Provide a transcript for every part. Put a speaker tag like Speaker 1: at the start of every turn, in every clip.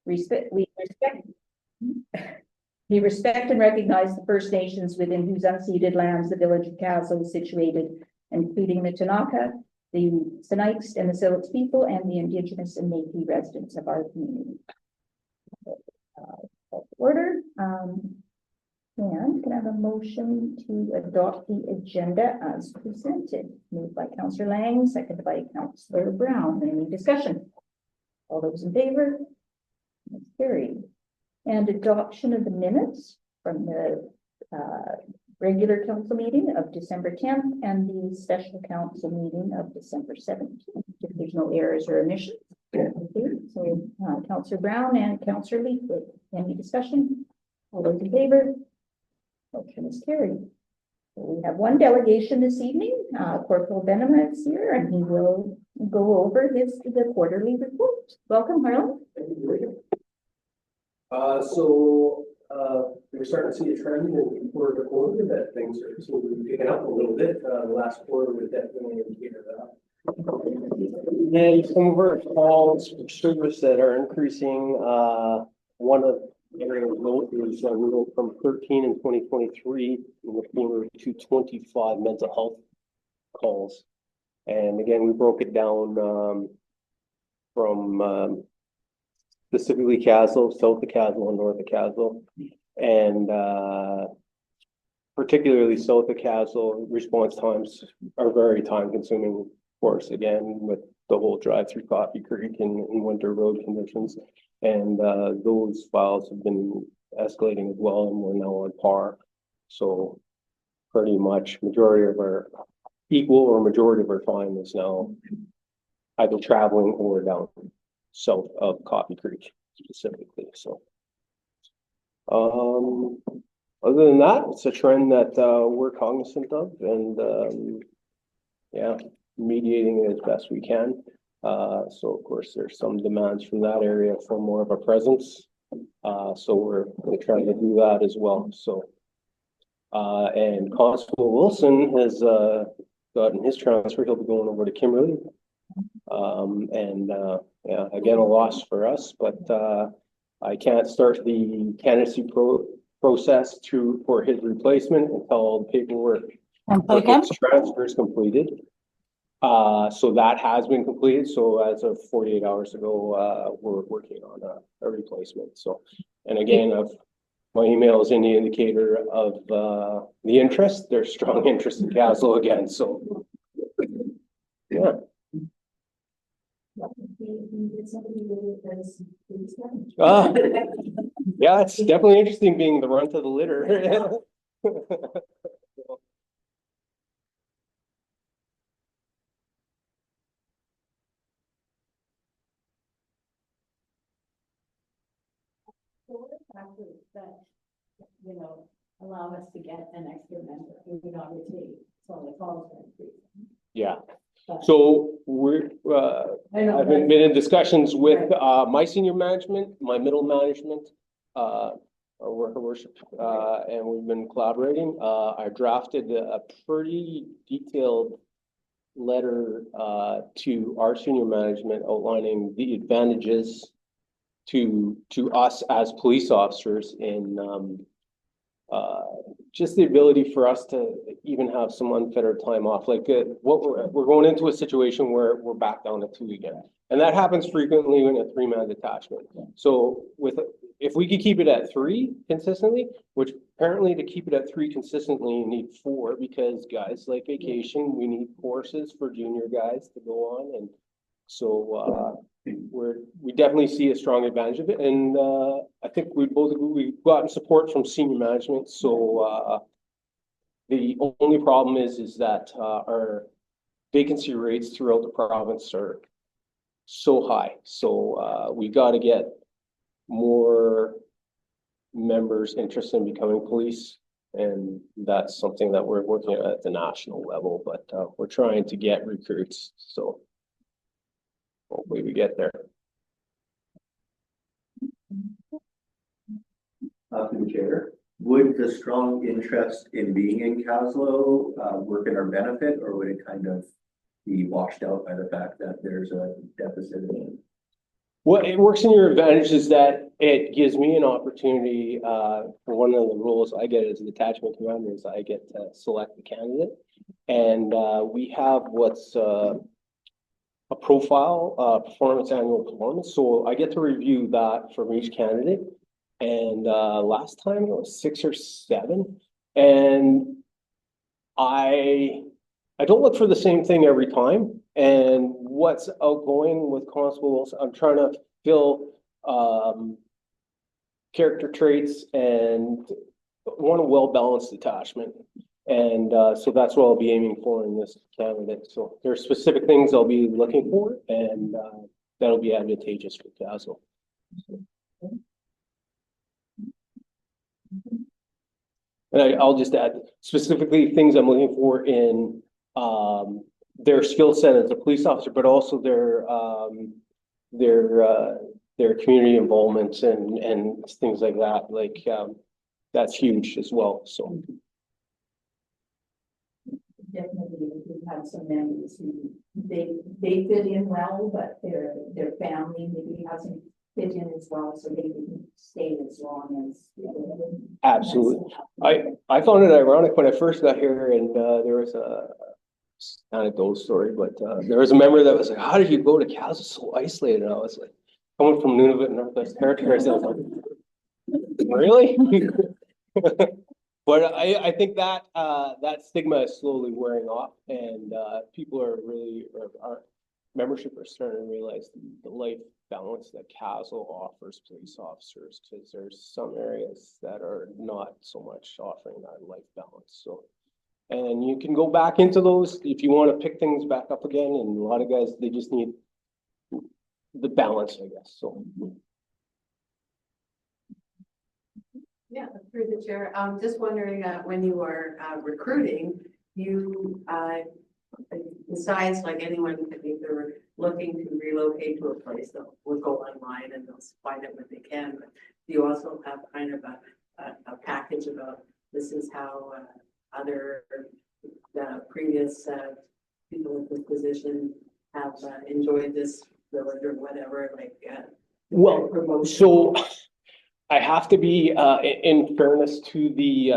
Speaker 1: We respect and recognize the First Nations within whose unceded lands the village of Kaslo is situated, including the Tanaka, the Sinaiks and the Silix people, and the Indigenous and Métis residents of our community. Order. And can I have a motion to adopt the agenda as presented? Moved by Councillor Lang, seconded by Councillor Brown. Any discussion? All those in favor? That's carried. And adoption of the minutes from the regular council meeting of December 10th and the special council meeting of December 17th. If there's no errors or omissions. Okay. So Councillor Brown and Councillor Leafwood. Any discussion? All those in favor? Motion is carried. We have one delegation this evening. Corporal Benham is here, and he will go over the quarterly report. Welcome, Harlan.
Speaker 2: Thank you. We're starting to see a trend in quarter to quarter that things are picking up a little bit. The last quarter was definitely an indicator of that.
Speaker 3: And some of our calls for service that are increasing. One of area of note is we went from 13 in 2023 to 25 mental health calls, and again we broke it down from specifically Kaslo, south of Kaslo, and north of Kaslo, and particularly south of Kaslo, response times are very time consuming. Of course, again with the whole drive through Coffee Creek and winter road conditions. And those files have been escalating as well, and we're now on par. So pretty much majority of our time is now either traveling or down south of Coffee Creek specifically. So other than that, it's a trend that we're cognizant of, and yeah, mediating it as best we can. So of course there's some demands from that area for more of a presence. So we're trying to do that as well. So and Constable Wilson has gotten his transfer. He'll be going over to Kimberley. Yeah, again, a loss for us, but I can't start the candidacy process for his replacement until the paperwork for his transfer is completed. So that has been completed. So as of 48 hours ago, we're working on a replacement. So, and again, my email is any indicator of the interest. There's strong interest in Kaslo again. So, yeah. Yeah, it's definitely interesting being the runt of the litter.
Speaker 4: So what are factors that, allow us to get an extra member who would not rotate? So the calls are increasing. Yeah.
Speaker 3: So I've been in discussions with my senior management, my middle management, our worker worship, and we've been collaborating. I drafted a pretty detailed letter to our senior management outlining the advantages to us as police officers in just the ability for us to even have some unfettered time off. Like what we're going into a situation where we're back down to 2 again, and that happens frequently in a 3-man detachment. So if we could keep it at 3 consistently, which apparently to keep it at 3 consistently you need 4, because guys like vacation, we need courses for junior guys to go on, and so we definitely see a strong advantage of it, and I think we've gotten support from senior management. So the only problem is that our vacancy rates throughout the province are so high. So we got to get more members interested in becoming police, and that's something that we're working at the national level. But we're trying to get recruits. So hopefully we get there.
Speaker 5: To the chair, would the strong interest in being in Kaslo work in our benefit, or would it kind of be washed out by the fact that there's a deficit in
Speaker 3: What it works in your advantage is that it gives me an opportunity, for one of the roles I get as an attachment commander is I get to select the candidate. And, we have what's, a profile, performance, annual performance. So I get to review that from each candidate. And, last time it was 6 or 7. And I don't look for the same thing every time. And what's outgoing with constables, I'm trying to fill character traits and want a well-balanced attachment. And so that's what I'll be aiming for in this candidate. So there are specific things I'll be looking for, and that'll be advantageous for Kaslo. And I'll just add specifically things I'm looking for in their skill set as a police officer, but also their community involvements and things like that. Like that's huge as well. So
Speaker 1: Definitely, we've had some members who they fit in well, but their family maybe hasn't fit in as well, so they didn't stay as long as.
Speaker 3: absolutely. I found it ironic when I first got here, and there was a anecdotal story, but there was a member that was like, "How did you go to Kaslo so isolated?" And I was like, coming from Nunavut, Northwest Territories, I was like, "Really?" But I think that that stigma is slowly wearing off, and people are really, our membership are starting to realize the life balance that Kaslo offers police officers, because there's some areas that are not so much offering that life balance. So, and you can go back into those if you want to pick things back up again. And a lot of guys, they just need the balance, I guess. So.
Speaker 6: Yeah, through the chair, just wondering, when you were recruiting, you, besides like anyone, if they're looking to relocate to a place, they'll go online and they'll find it when they can, but do you also have kind of a package about this is how other previous people in this position have enjoyed this village or whatever, like
Speaker 3: Well,
Speaker 6: promotion?
Speaker 3: so I have to be, in fairness to the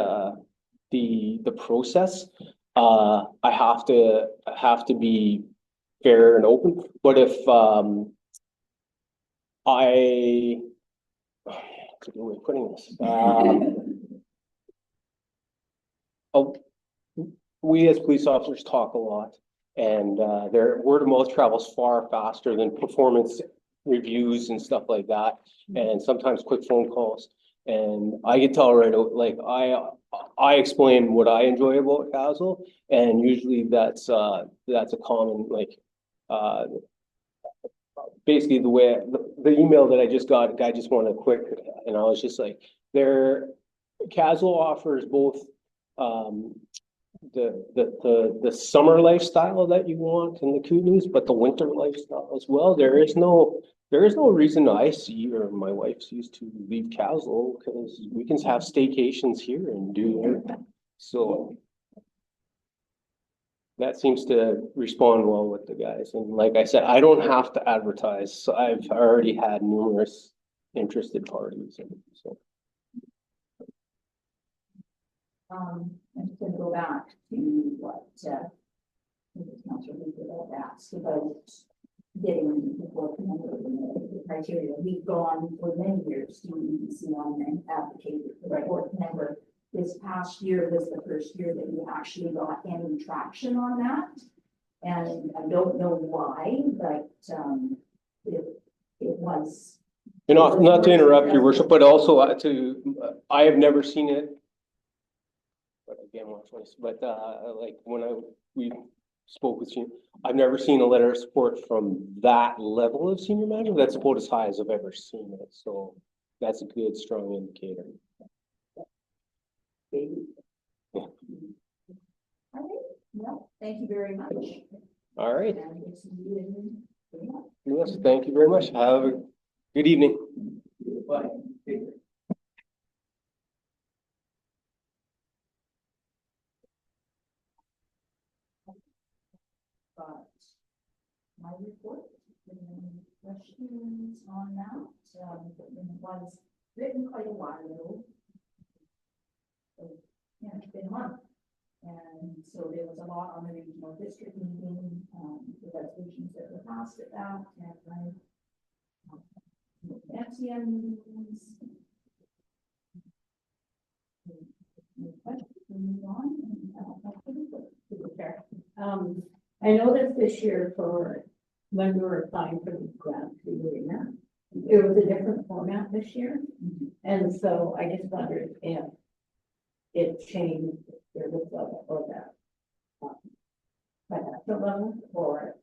Speaker 3: process, I have to be fair and open. But if what's a good way of putting this? We as police officers talk a lot, and their word of mouth travels far faster than performance reviews and stuff like that, and sometimes quick phone calls. And I can tell right out, like I explain what I enjoy about Kaslo, and usually that's a common, like basically the way the email that I just got, a guy just wanted a quick, and I was just like, Kaslo offers both the summer lifestyle that you want in the Kootenays, but the winter lifestyle as well. There is no reason I see, or my wife sees, to leave Kaslo, because we can have staycations here and do everything. So that seems to respond well with the guys. And like I said, I don't have to advertise. So I've already had numerous interested parties. And so.
Speaker 1: I'm just gonna go back to what Councilor Hooper had asked about getting the board member the criteria. We've gone for many years to EDC on and advocated for the board member. This past year was the first year that we actually got any traction on that. And I don't know why, but it was.
Speaker 3: You know, not to interrupt your worship, but also I have never seen it. But again, but like when we spoke with you, I've never seen a letter of support from that level of senior manager. That's about as high as I've ever seen it. So that's a good, strong indicator.
Speaker 1: All right. Well, thank you very much.
Speaker 3: All right.
Speaker 1: And
Speaker 3: Yes, thank you very much. Have a good evening. Bye.
Speaker 1: my report. questions on that? It was written quite a while ago. So, yeah, it's been a month. And so there was a lot on the regional district meeting, the resolutions that were passed at that, and FCM meetings. Any questions? We move on.
Speaker 4: I noticed this year for when we were applying for the grant, we were doing that. It was a different format this year. And so I just wondered if it changed the service level or that financial level, or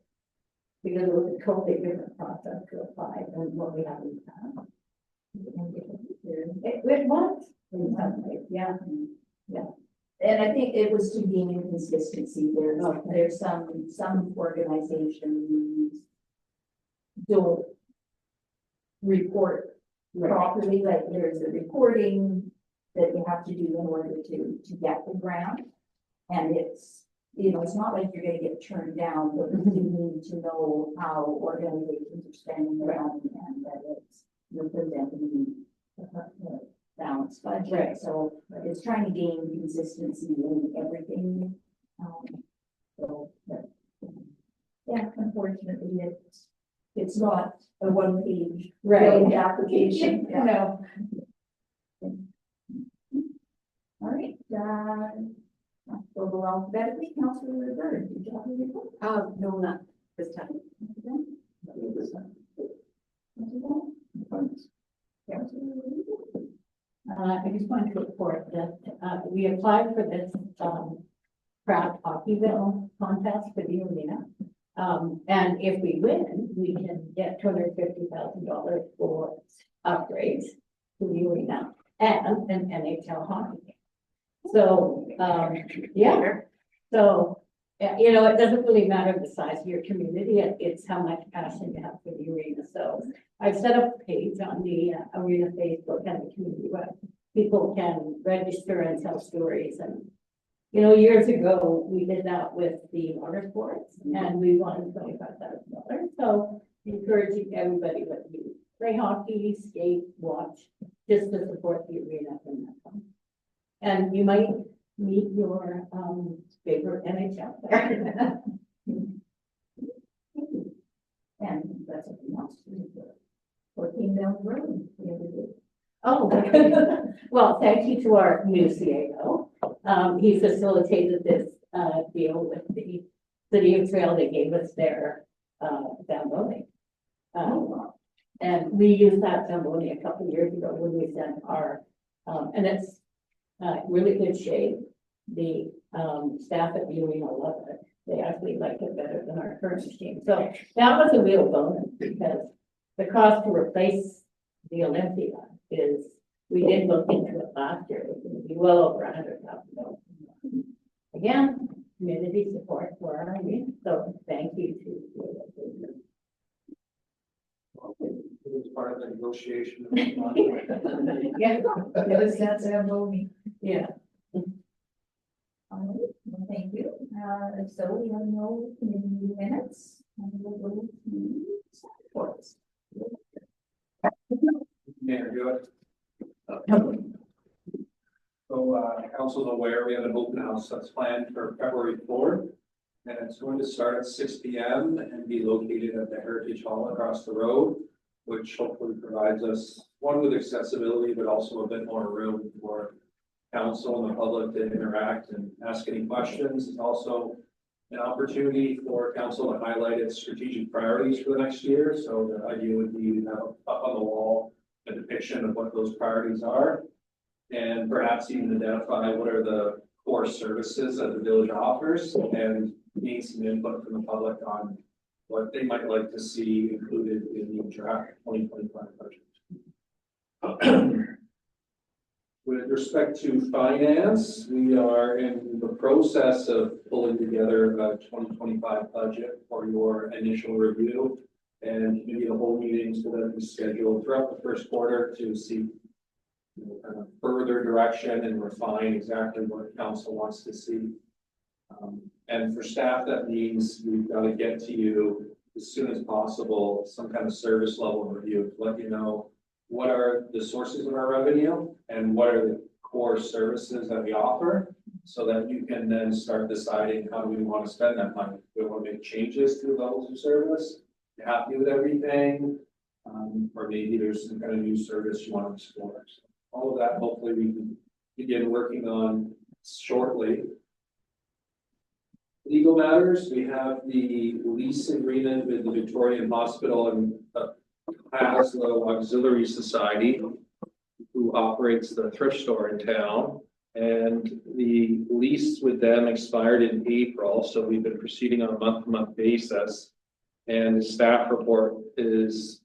Speaker 4: because it was a totally different process to apply than what we have in the past. It was in some ways, yeah.
Speaker 1: And I think it was to gain consistency. There's some organizations don't report properly, like there's a reporting that you have to do in order to get the grant. And it's, it's not like you're gonna get turned down, but you need to know how organizations are spending their money and that it's, you're presenting balanced budget.
Speaker 4: Right.
Speaker 1: So it's trying to gain consistency in everything. So, yeah, unfortunately, it's not a one-page filled application. Yeah.
Speaker 4: No.
Speaker 1: All right, we'll go alphabetically. Councilor Bird, did you have any report?
Speaker 6: No, not this time.
Speaker 4: I just wanted to report that we applied for this craft hockey bill contest for the arena. And if we win, we can get $250,000 for upgrades to the arena and an NHL hockey game. So, yeah, so, it doesn't really matter the size of your community, it's how much passion you have for the arena. So I've set up a page on the arena Facebook and the community web. People can register and tell stories. And, years ago, we did that with the water sports and we won $25,000. So encouraging everybody that you play hockey, skate, watch, just to support the arena from that time. And you might meet your favorite NHL player.
Speaker 1: And that's something else. 14 down the road.
Speaker 4: Oh, well, thank you to our new CAO. He facilitated this deal with the city of Trail. They gave us their Zamboni. And we used that Zamboni a couple of years ago when we sent our, and it's really good shape. The staff at the arena love it. They actually like it better than our current machine. So that was a real bonus because the cost to replace the Olympia is, we did look into it last year, it's going to be well over $100,000. Again, community support for our arena. So thank you to
Speaker 2: It was part of the negotiation.
Speaker 4: yeah,
Speaker 1: That's a movie.
Speaker 4: yeah.
Speaker 1: All right, well, thank you. So we have no community minutes. And we'll go to reports.
Speaker 7: Mayor, do it. So, council's aware, we have an open house that's planned for February 4th. And it's going to start at 6 p.m. and be located at the Heritage Hall across the road, which hopefully provides us one with accessibility, but also a bit more room for council and the public to interact and ask any questions. It's also an opportunity for council to highlight its strategic priorities for the next year. So the idea would be to have up on the wall a depiction of what those priorities are, and perhaps even identify what are the core services that the village offers, and need some input from the public on what they might like to see included in the draft 2025 budget. With respect to finance, we are in the process of pulling together a 2025 budget for your initial review and maybe the whole meetings that we scheduled throughout the first quarter to see kind of further direction and refine exactly what council wants to see. And for staff, that means we've got to get to you as soon as possible, some kind of service level review to let you know what are the sources of our revenue and what are the core services that we offer, so that you can then start deciding how do we want to spend that money. Do we want to make changes to the levels of service? You happy with everything? Or maybe there's some kind of new service you want to explore. So all of that, hopefully we can begin working on shortly. Legal matters, we have the lease agreement with the Victorian Hospital and Kaslo Auxiliary Society, who operates the thrift store in town. And the lease with them expired in April, so we've been proceeding on a month-to-month basis. And the staff report is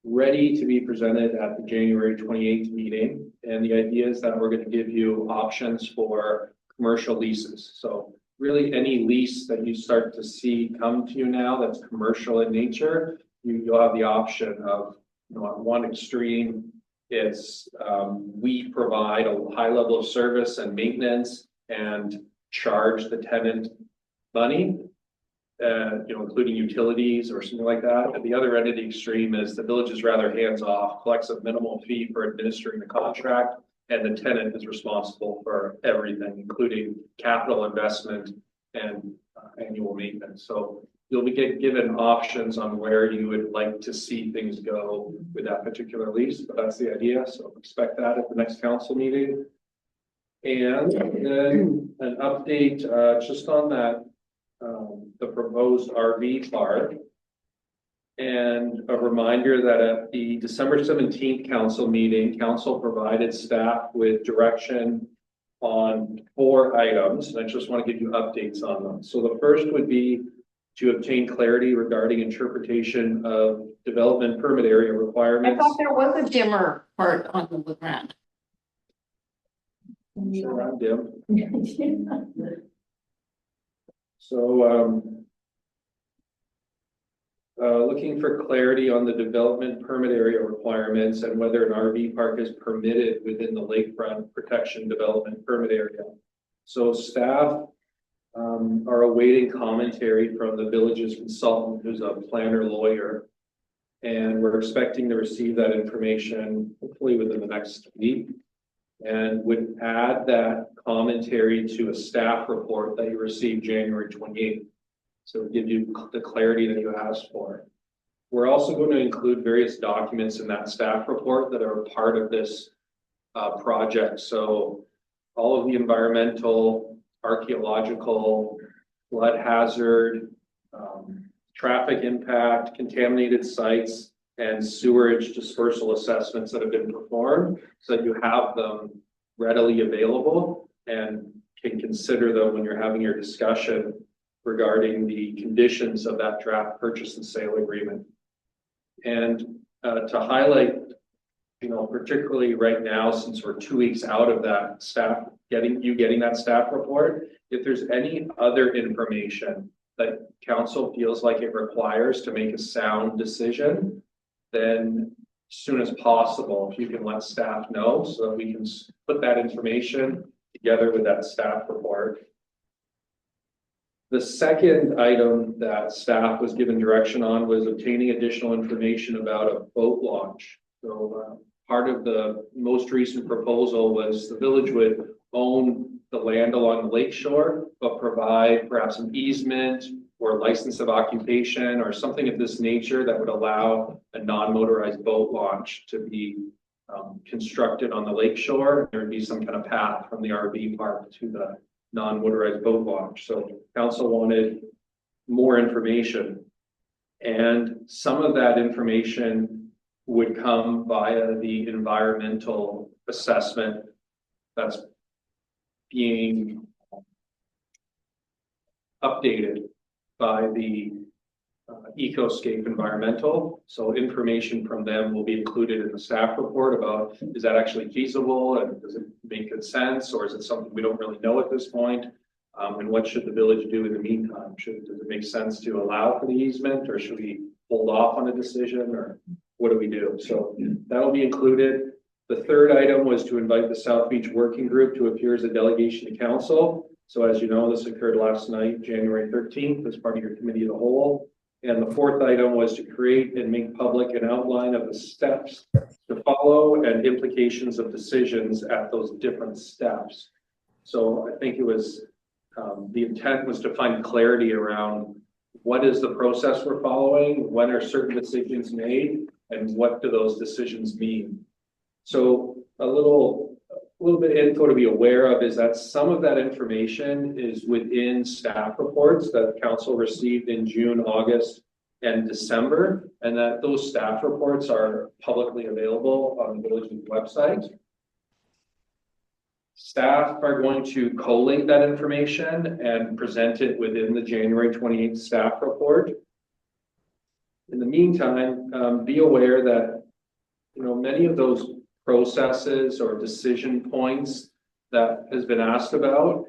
Speaker 7: ready to be presented at the January 28th meeting. And the idea is that we're going to give you options for commercial leases. So really any lease that you start to see come to you now that's commercial in nature, you'll have the option of, you know, at one extreme, it's we provide a high level of service and maintenance and charge the tenant money, you know, including utilities or something like that. At the other end of the extreme is the village is rather hands-off, collects a minimal fee for administering the contract, and the tenant is responsible for everything, including capital investment and annual maintenance. So you'll be given options on where you would like to see things go with that particular lease, but that's the idea. So expect that at the next council meeting. And then an update just on that, the proposed RV park. And a reminder that at the December 17th council meeting, council provided staff with direction on 4 items. And I just want to give you updates on them. So the first would be to obtain clarity regarding interpretation of development permit area
Speaker 4: I
Speaker 7: requirements.
Speaker 4: thought there was a dimmer part on the grant.
Speaker 7: Sure, I'm dim. So, looking for clarity on the development permit area requirements and whether an RV park is permitted within the lakefront protection development permit area. So staff are awaiting commentary from the village's consultant, who's a planner lawyer. And we're expecting to receive that information hopefully within the next week, and would add that commentary to a staff report that you received January 28th. So give you the clarity that you asked for. We're also going to include various documents in that staff report that are part of this project. So all of the environmental, archaeological, flood hazard, traffic impact, contaminated sites, and sewerage dispersal assessments that have been performed, so that you have them readily available and can consider them when you're having your discussion regarding the conditions of that draft purchase and sale agreement. And to highlight, you know, particularly right now, since we're 2 weeks out of that staff, getting that staff report, if there's any other information that council feels like it requires to make a sound decision, then as soon as possible, if you can let staff know so that we can put that information together with that staff report. The second item that staff was given direction on was obtaining additional information about a boat launch. So part of the most recent proposal was the village would own the land along the lake shore, but provide perhaps an easement or license of occupation or something of this nature that would allow a non-motorized boat launch to be constructed on the lake shore. There would be some kind of path from the RV park to the non-motorized boat launch. So council wanted more information, and some of that information would come via the environmental assessment that's being updated by the Ecoscape Environmental. So information from them will be included in the staff report about, is that actually feasible and does it make good sense, or is it something we don't really know at this point? And what should the village do in the meantime? Does it make sense to allow for the easement, or should we hold off on a decision, or what do we do? So that'll be included. The third item was to invite the South Beach Working Group to appear as a delegation to council. So as you know, this occurred last night, January 13th, as part of your committee of the whole. And the fourth item was to create and make public an outline of the steps to follow and implications of decisions at those different steps. So I think it was, the intent was to find clarity around what is the process we're following, when are certain decisions made, and what do those decisions mean? So a little bit of info to be aware of is that some of that information is within staff reports that council received in June, August, and December, and that those staff reports are publicly available on the village's website. Staff are going to collate that information and present it within the January 28th staff report. In the meantime, be aware that, many of those processes or decision points that has been asked about,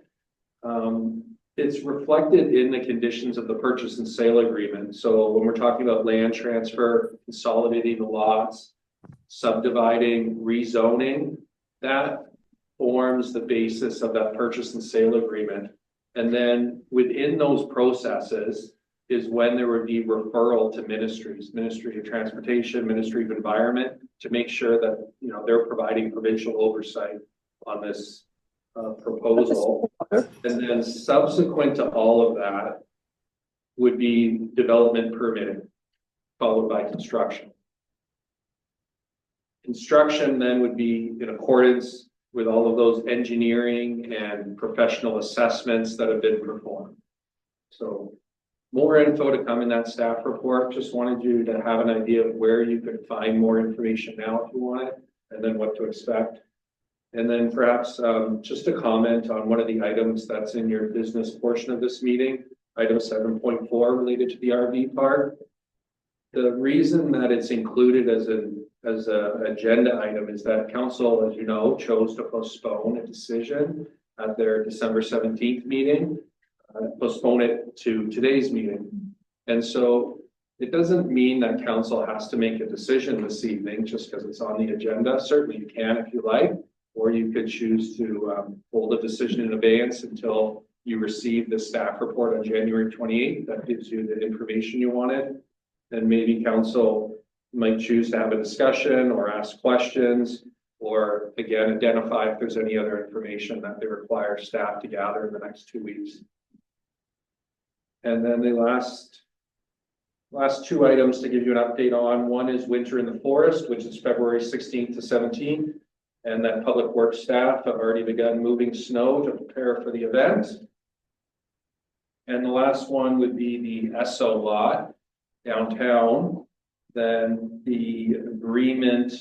Speaker 7: it's reflected in the conditions of the purchase and sale agreement. So when we're talking about land transfer, consolidating the lots, subdividing, rezoning, that forms the basis of that purchase and sale agreement. And then within those processes is when there would be referral to ministries, Ministry of Transportation, Ministry of Environment, to make sure that, they're providing provincial oversight on this proposal. And then subsequent to all of that would be development permitting, followed by construction. Construction then would be in accordance with all of those engineering and professional assessments that have been performed. So more info to come in that staff report. Just wanted you to have an idea of where you could find more information now if you want it, and then what to expect. And then perhaps just a comment on one of the items that's in your business portion of this meeting, item 7.4 related to the RV park. The reason that it's included as an agenda item is that council, as you know, chose to postpone a decision at their December 17th meeting, postpone it to today's meeting. And so it doesn't mean that council has to make a decision this evening just because it's on the agenda. Certainly you can if you like, or you could choose to hold a decision in abeyance until you receive the staff report on January 28th. That gives you the information you wanted. Then maybe council might choose to have a discussion or ask questions, or again, identify if there's any other information that they require staff to gather in the next 2 weeks. And then the last two items to give you an update on. One is Winter in the Forest, which is February 16th to 17th. And that public works staff have already begun moving snow to prepare for the event. And the last one would be the Esso lot downtown. Then the agreement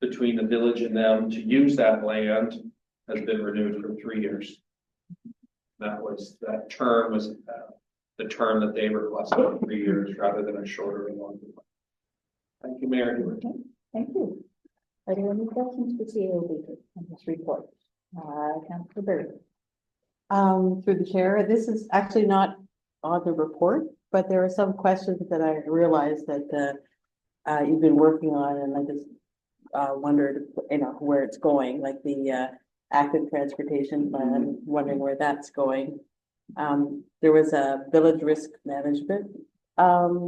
Speaker 7: between the village and them to use that land has been renewed for 3 years. That term was the term that they requested, 3 years rather than a shorter and longer one. Thank you, Mayor.
Speaker 1: Okay, thank you. Are there any questions for CAOB on this report? Councilor Berry.
Speaker 8: Through the chair, this is actually not on the report, but there are some questions that I realized that you've been working on, and I just wondered, where it's going, like the active transportation plan, wondering where that's going. There was a village risk management a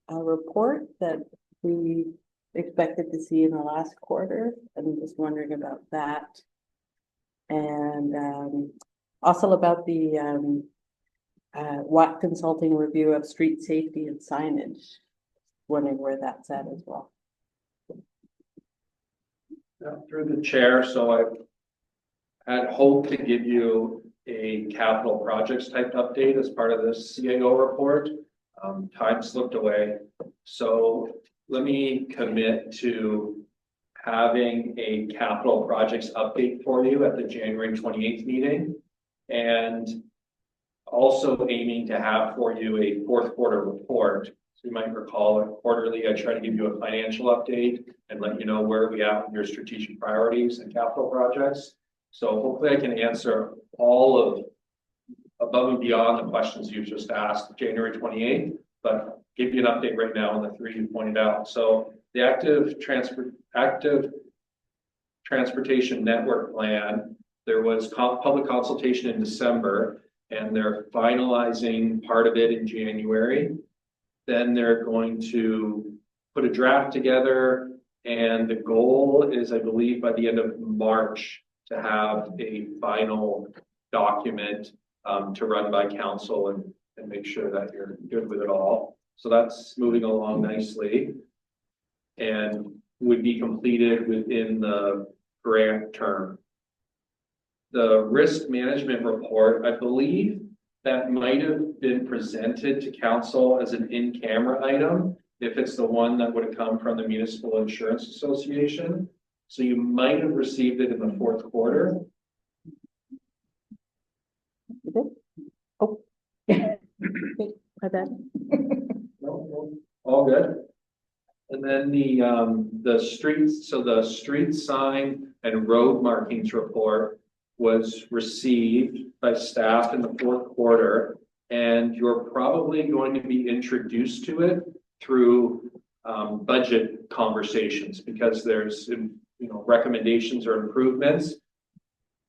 Speaker 8: report that we expected to see in the last quarter. I'm just wondering about that. And also about the Watt Consulting review of street safety and signage. Wondering where that's at as well.
Speaker 7: Through the chair, so I had hoped to give you a capital projects type update as part of this CAO report. Time slipped away. So let me commit to having a capital projects update for you at the January 28th meeting, and also aiming to have for you a fourth quarter report. So you might recall quarterly, I try to give you a financial update and let you know where we are with your strategic priorities and capital projects. So hopefully I can answer all of above and beyond the questions you just asked January 28th, but give you an update right now on the three you pointed out. So the active transportation network plan, there was public consultation in December, and they're finalizing part of it in January. then they're going to put a draft together. And the goal is, I believe, by the end of March to have a final document to run by council and make sure that you're good with it all. So that's moving along nicely and would be completed within the grant term. The risk management report, I believe that might have been presented to council as an in-camera item, if it's the one that would have come from the Municipal Insurance Association. So you might have received it in the fourth quarter.
Speaker 8: Oh. My bad.
Speaker 7: No, all good. And then the streets, so the street sign and road markings report was received by staff in the fourth quarter, and you're probably going to be introduced to it through budget conversations, because there's recommendations or improvements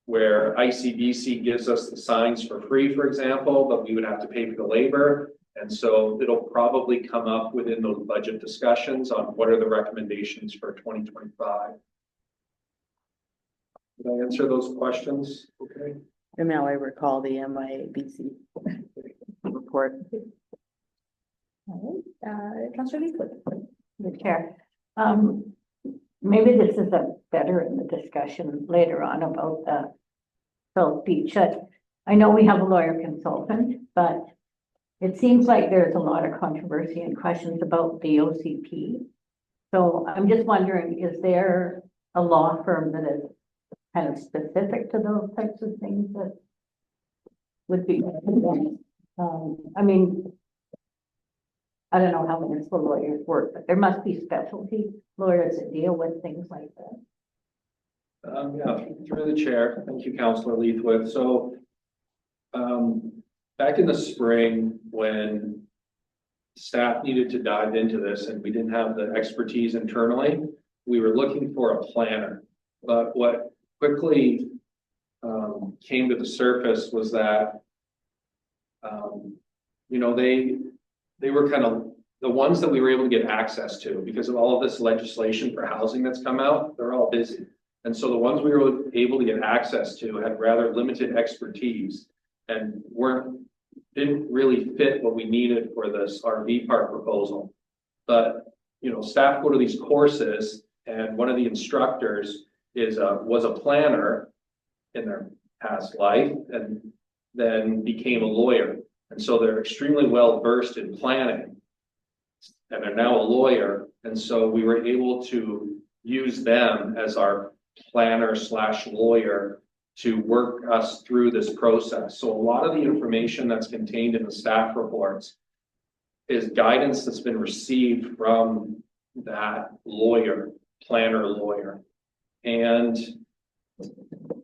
Speaker 7: where ICBC gives us the signs for free, for example, but we would have to pay for the labor. And so it'll probably come up within those budget discussions on what are the recommendations for 2025. Did I answer those questions? Okay.
Speaker 8: And now I recall the MIABC report.
Speaker 1: All right, Councillor Leafwood.
Speaker 4: The chair. Maybe this is a better in the discussion later on about the South Beach. I know we have a lawyer consultant, but it seems like there's a lot of controversy and questions about the OCP. So I'm just wondering, is there a law firm that is kind of specific to those types of things that would be? I mean, I don't know how municipal lawyers work, but there must be specialty lawyers that deal with things like that.
Speaker 7: Yeah, through the chair. Thank you, Councillor Leithwood. So back in the spring, when staff needed to dive into this and we didn't have the expertise internally, we were looking for a planner. But what quickly came to the surface was that, they were kind of the ones that we were able to get access to because of all of this legislation for housing that's come out. They're all busy. And so the ones we were able to get access to had rather limited expertise and didn't really fit what we needed for this RV park proposal. But, staff go to these courses, and one of the instructors was a planner in their past life and then became a lawyer. And so they're extremely well versed in planning, and they're now a lawyer. And so we were able to use them as our planner / lawyer to work us through this process. So a lot of the information that's contained in the staff reports is guidance that's been received from that planner lawyer, and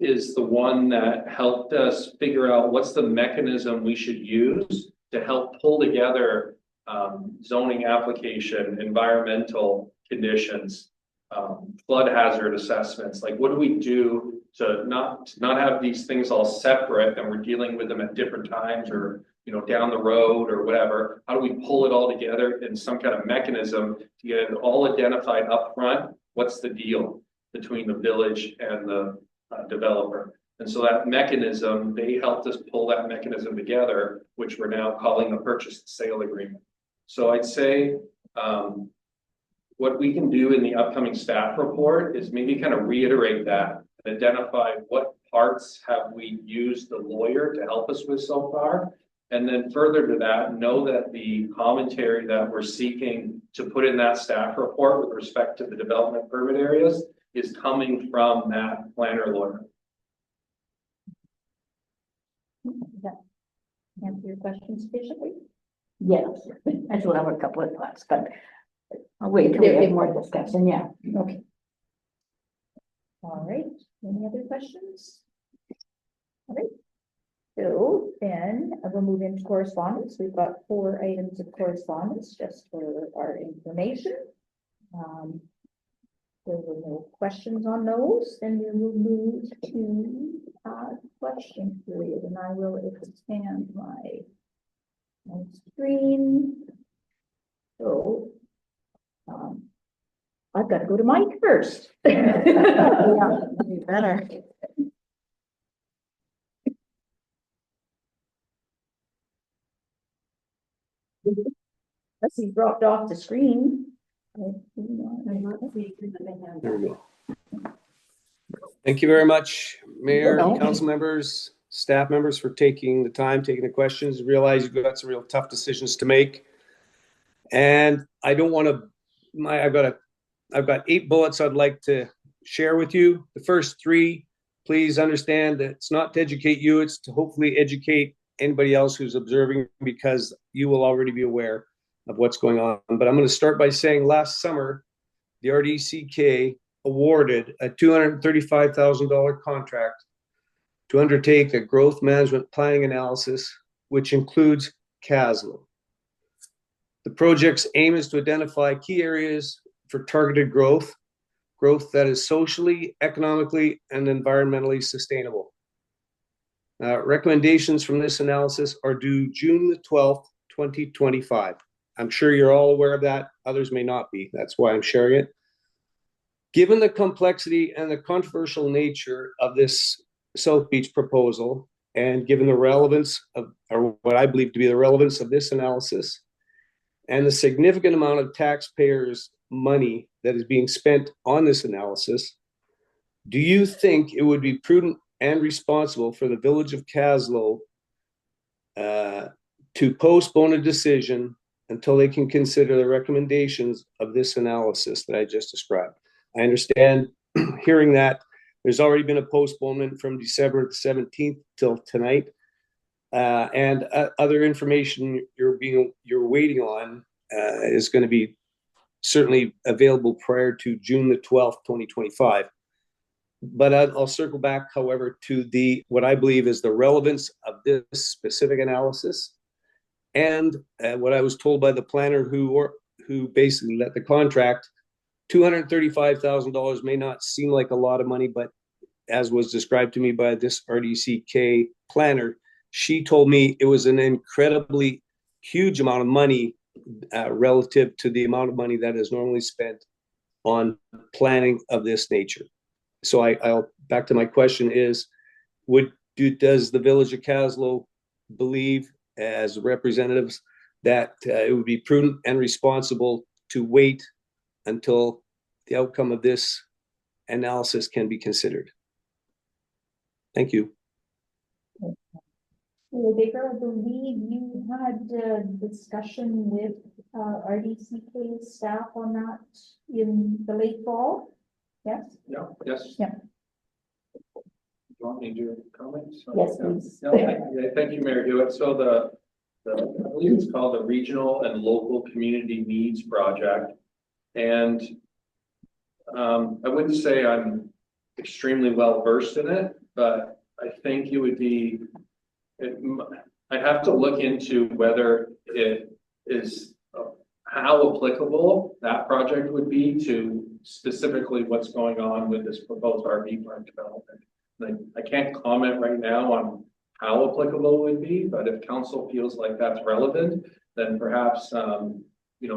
Speaker 7: is the one that helped us figure out what's the mechanism we should use to help pull together zoning application, environmental conditions, flood hazard assessments. Like, what do we do to not have these things all separate and we're dealing with them at different times or down the road or whatever? How do we pull it all together in some kind of mechanism to get it all identified up front? What's the deal between the village and the developer? And so that mechanism, they helped us pull that mechanism together, which we're now calling the purchase and sale agreement. So I'd say what we can do in the upcoming staff report is maybe kind of reiterate that and identify what parts have we used the lawyer to help us with so far. And then further to that, know that the commentary that we're seeking to put in that staff report with respect to the development permit areas is coming from that planner lawyer.
Speaker 1: Does that answer your question sufficiently?
Speaker 4: Yes, I still have a couple of thoughts, but I'll wait till we have more discussion. Yeah.
Speaker 1: Okay. All right, any other questions? All right. So then we'll move into correspondence. We've got 4 items of correspondence just for our information. There were no questions on those, then we will move to question period, and I will expand my screen. So, I've got to go to Mike first.
Speaker 8: Yeah, better.
Speaker 1: Unless he dropped off the screen.
Speaker 4: I'm not seeing the hand.
Speaker 7: There we go. Thank you very much, Mayor,
Speaker 1: No.
Speaker 7: council members, staff members for taking the time, taking the questions. Realize you've got some real tough decisions to make. And I don't want to, I've got 8 bullets I'd like to share with you. The first 3, please understand that it's not to educate you, it's to hopefully educate anybody else who's observing, because you will already be aware of what's going on. But I'm going to start by saying last summer, the RDCK awarded a $235,000 contract to undertake a growth management planning analysis, which includes Kaslo. The project's aim is to identify key areas for targeted growth that is socially, economically, and environmentally sustainable. Recommendations from this analysis are due June the 12th, 2025. I'm sure you're all aware of that. Others may not be. That's why I'm sharing it. Given the complexity and the controversial nature of this South Beach proposal, and given the relevance of, or what I believe to be the relevance of this analysis, and the significant amount of taxpayers' money that is being spent on this analysis, do you think it would be prudent and responsible for the village of Kaslo to postpone a decision until they can consider the recommendations of this analysis that I just described? I understand hearing that there's already been a postponement from December 17th till tonight. And other information you're waiting on is going to be certainly available prior to June the 12th, 2025. But I'll circle back, however, to what I believe is the relevance of this specific analysis, and what I was told by the planner who basically let the contract. $235,000 may not seem like a lot of money, but as was described to me by this RDCK planner, she told me it was an incredibly huge amount of money relative to the amount of money that is normally spent on planning of this nature. So I'll back to my question is, does the village of Kaslo believe as representatives that it would be prudent and responsible to wait until the outcome of this analysis can be considered? Thank you.
Speaker 1: Baker, I believe you had a discussion with RDCK staff on that in the late fall. Yes?
Speaker 7: Yeah, yes.
Speaker 1: Yeah.
Speaker 7: Do you want me to comment?
Speaker 1: Yes, please.
Speaker 7: Thank you, Mayor Hewitt. So I believe it's called the Regional and Local Community Needs Project. And I wouldn't say I'm extremely well versed in it, but I think it would be, I'd have to look into whether it is, how applicable that project would be to specifically what's going on with this proposed RV park development. I can't comment right now on how applicable it would be, but if council feels like that's relevant, then perhaps,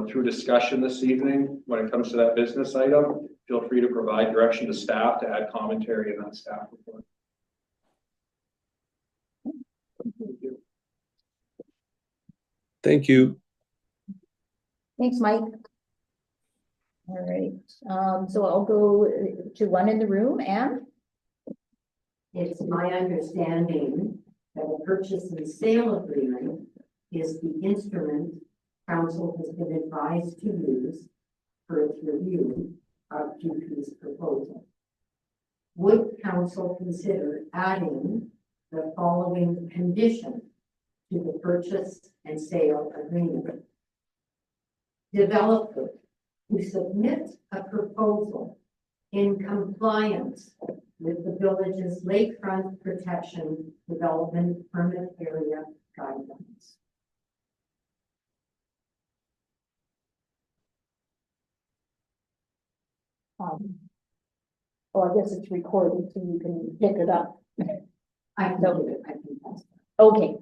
Speaker 7: through discussion this evening, when it comes to that business item, feel free to provide direction to staff to add commentary in that staff report. Thank you.
Speaker 1: Thanks, Mike. All right, so I'll go to one in the room, and
Speaker 4: It's my understanding that a purchase and sale agreement is the instrument council has been advised to use for its review of GP's proposal. Would council consider adding the following condition to the purchase and sale agreement? Developer who submit a proposal in compliance with the village's lakefront protection development permit area guidelines.
Speaker 1: well, I guess it's recorded, so you can pick it up.
Speaker 4: I can do it, I can pass that.
Speaker 1: Okay.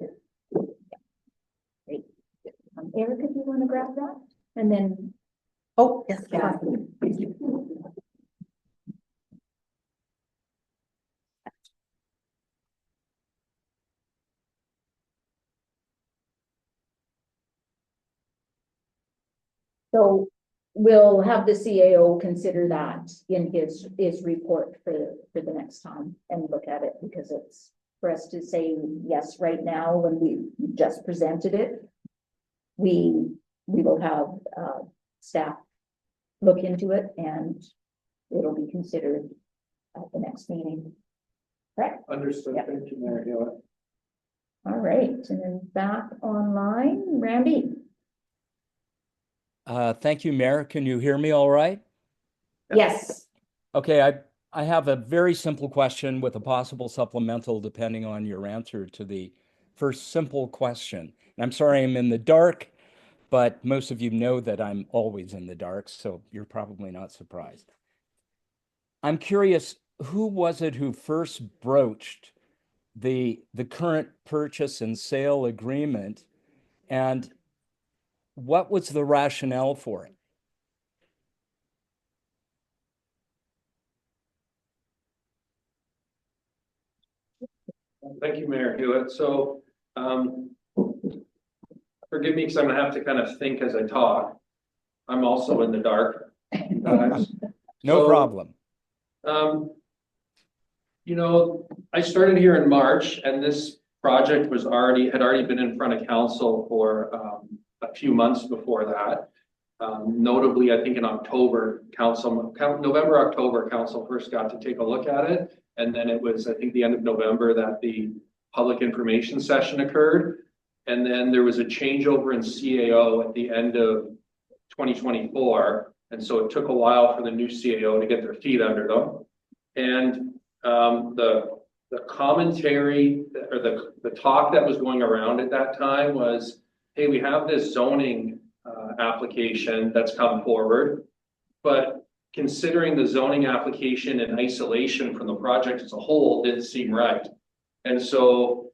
Speaker 1: Great. Erica, do you want to grab that? And then,
Speaker 8: Oh, yes.
Speaker 1: Kathy. So we'll have the CAO consider that in his report for the next time and look at it, because it's for us to say yes right now when we just presented it. We will have staff look into it and it'll be considered at the next meeting. Correct?
Speaker 7: Understood.
Speaker 1: Yeah.
Speaker 7: Thank you, Mayor Hewitt.
Speaker 1: All right, and then back online, Randy.
Speaker 9: Thank you, Mayor. Can you hear me all right?
Speaker 1: Yes.
Speaker 9: Okay, I have a very simple question with a possible supplemental depending on your answer to the first simple question. And I'm sorry I'm in the dark, but most of you know that I'm always in the dark, so you're probably not surprised. I'm curious, who was it who first broached the current purchase and sale agreement, and what was the rationale for it?
Speaker 7: Thank you, Mayor Hewitt. So, forgive me because I'm gonna have to kind of think as I talk. I'm also in the dark, guys.
Speaker 9: No
Speaker 7: So,
Speaker 9: problem.
Speaker 7: You know, I started here in March and this project had already been in front of council for a few months before that. Notably, I think in October, November, October, council first got to take a look at it. And then it was, I think, the end of November that the public information session occurred. And then there was a changeover in CAO at the end of 2024. And so it took a while for the new CAO to get their feet under them. And the commentary or the talk that was going around at that time was, hey, we have this zoning application that's come forward, but considering the zoning application in isolation from the project as a whole didn't seem right. And so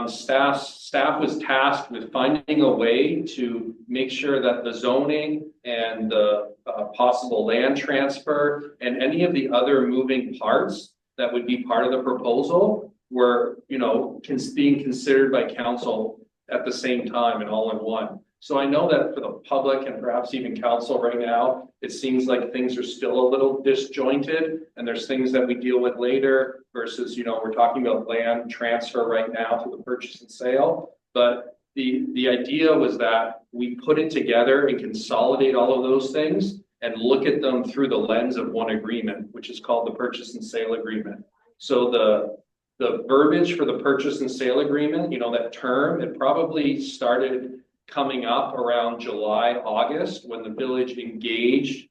Speaker 7: staff was tasked with finding a way to make sure that the zoning and the possible land transfer and any of the other moving parts that would be part of the proposal were, you know, being considered by council at the same time and all in one. So I know that for the public and perhaps even council right now, it seems like things are still a little disjointed and there's things that we deal with later versus, you know, we're talking about land transfer right now to the purchase and sale. But the idea was that we put it together and consolidate all of those things and look at them through the lens of one agreement, which is called the purchase and sale agreement. So the verbiage for the purchase and sale agreement, you know, that term, it probably started coming up around July, August, when the village engaged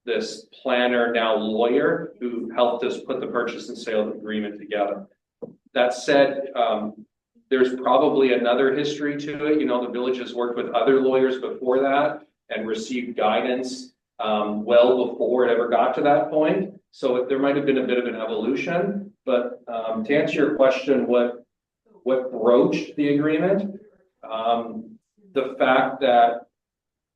Speaker 7: this planner, now lawyer, who helped us put the purchase and sale agreement together. That said, there's probably another history to it. You know, the village has worked with other lawyers before that and received guidance well before it ever got to that point. So there might have been a bit of an evolution, but to answer your question, what broached the agreement? The fact that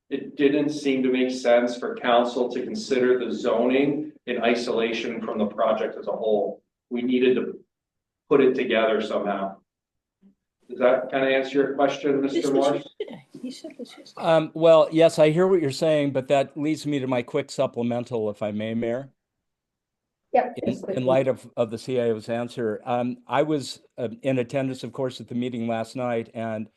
Speaker 7: it didn't seem to make sense for council to consider the zoning in isolation from the project as a whole. We needed to put it together somehow. Does that kind of answer your question, Mr. Morris?
Speaker 9: Well, yes, I hear what you're saying, but that leads me to my quick supplemental, if I may, Mayor.
Speaker 1: Yep.
Speaker 9: In light of the CIO's answer, I was in attendance, of course, at the meeting last night, and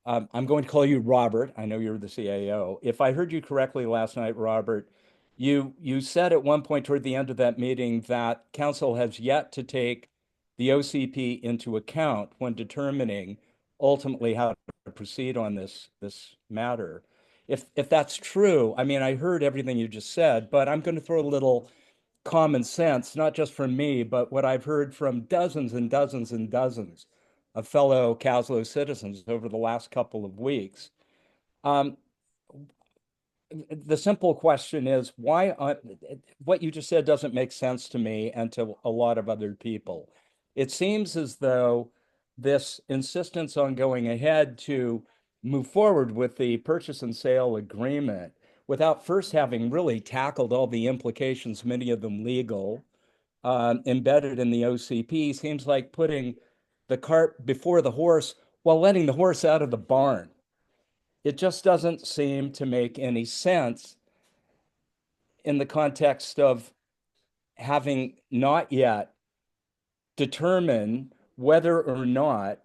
Speaker 9: I'm going to call you Robert. I know you're the CAO. If I heard you correctly last night, Robert, you said at one point toward the end of that meeting that council has yet to take the OCP into account when determining ultimately how to proceed on this matter. If that's true, I mean, I heard everything you just said, but I'm going to throw a little common sense, not just from me, but what I've heard from dozens and dozens and dozens of fellow Kaslo citizens over the last couple of weeks. The simple question is why what you just said doesn't make sense to me and to a lot of other people. It seems as though this insistence on going ahead to move forward with the purchase and sale agreement without first having really tackled all the implications, many of them legal, embedded in the OCP, seems like putting the cart before the horse while letting the horse out of the barn. It just doesn't seem to make any sense in the context of having not yet determined whether or not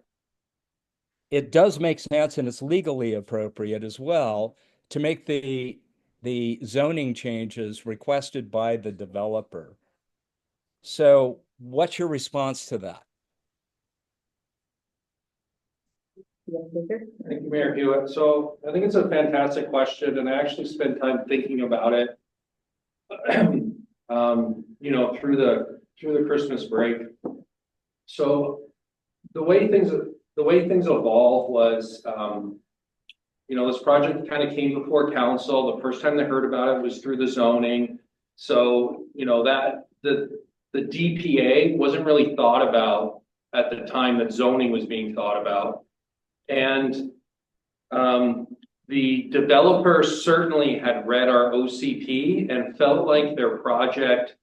Speaker 9: it does make sense, and it's legally appropriate as well, to make the zoning changes requested by the developer. So what's your response to that?
Speaker 7: Thank you, Mayor Hewitt. So I think it's a fantastic question, and I actually spent time thinking about it. Through the Christmas break. So the way things evolved was, this project kind of came before council. The first time they heard about it was through the zoning. So that the DPA wasn't really thought about at the time that zoning was being thought about. And the developer certainly had read our OCP and felt like their project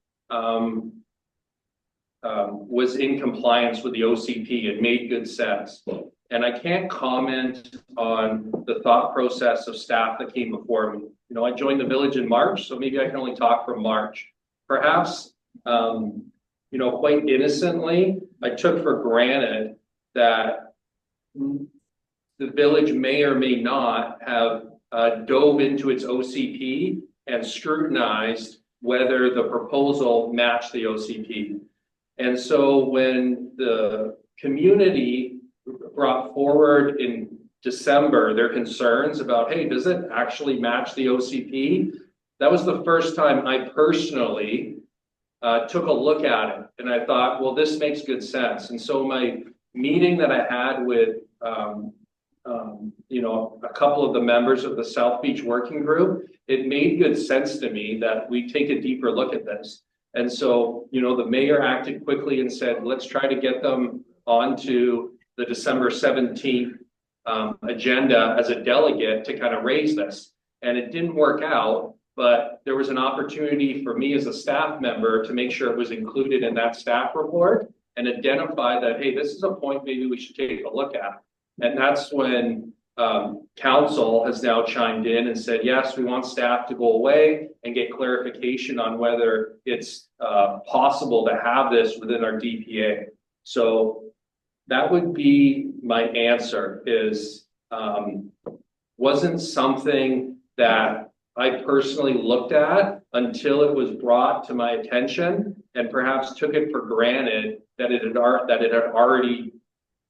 Speaker 7: was in compliance with the OCP. It made good sense. And I can't comment on the thought process of staff that came before me. I joined the village in March, so maybe I can only talk from March. Perhaps, quite innocently, I took for granted that the village may or may not have dove into its OCP and scrutinized whether the proposal matched the OCP. And so when the community brought forward in December their concerns about, hey, does it actually match the OCP? That was the first time I personally took a look at it. And I thought, well, this makes good sense. And so my meeting that I had with a couple of the members of the South Beach Working Group, it made good sense to me that we take a deeper look at this. And so, the mayor acted quickly and said, let's try to get them onto the December 17th agenda as a delegate to kind of raise this. And it didn't work out, but there was an opportunity for me as a staff member to make sure it was included in that staff report and identify that, hey, this is a point maybe we should take a look at. And that's when council has now chimed in and said, yes, we want staff to go away and get clarification on whether it's possible to have this within our DPA. So that would be my answer is, wasn't something that I personally looked at until it was brought to my attention, and perhaps took it for granted that it had already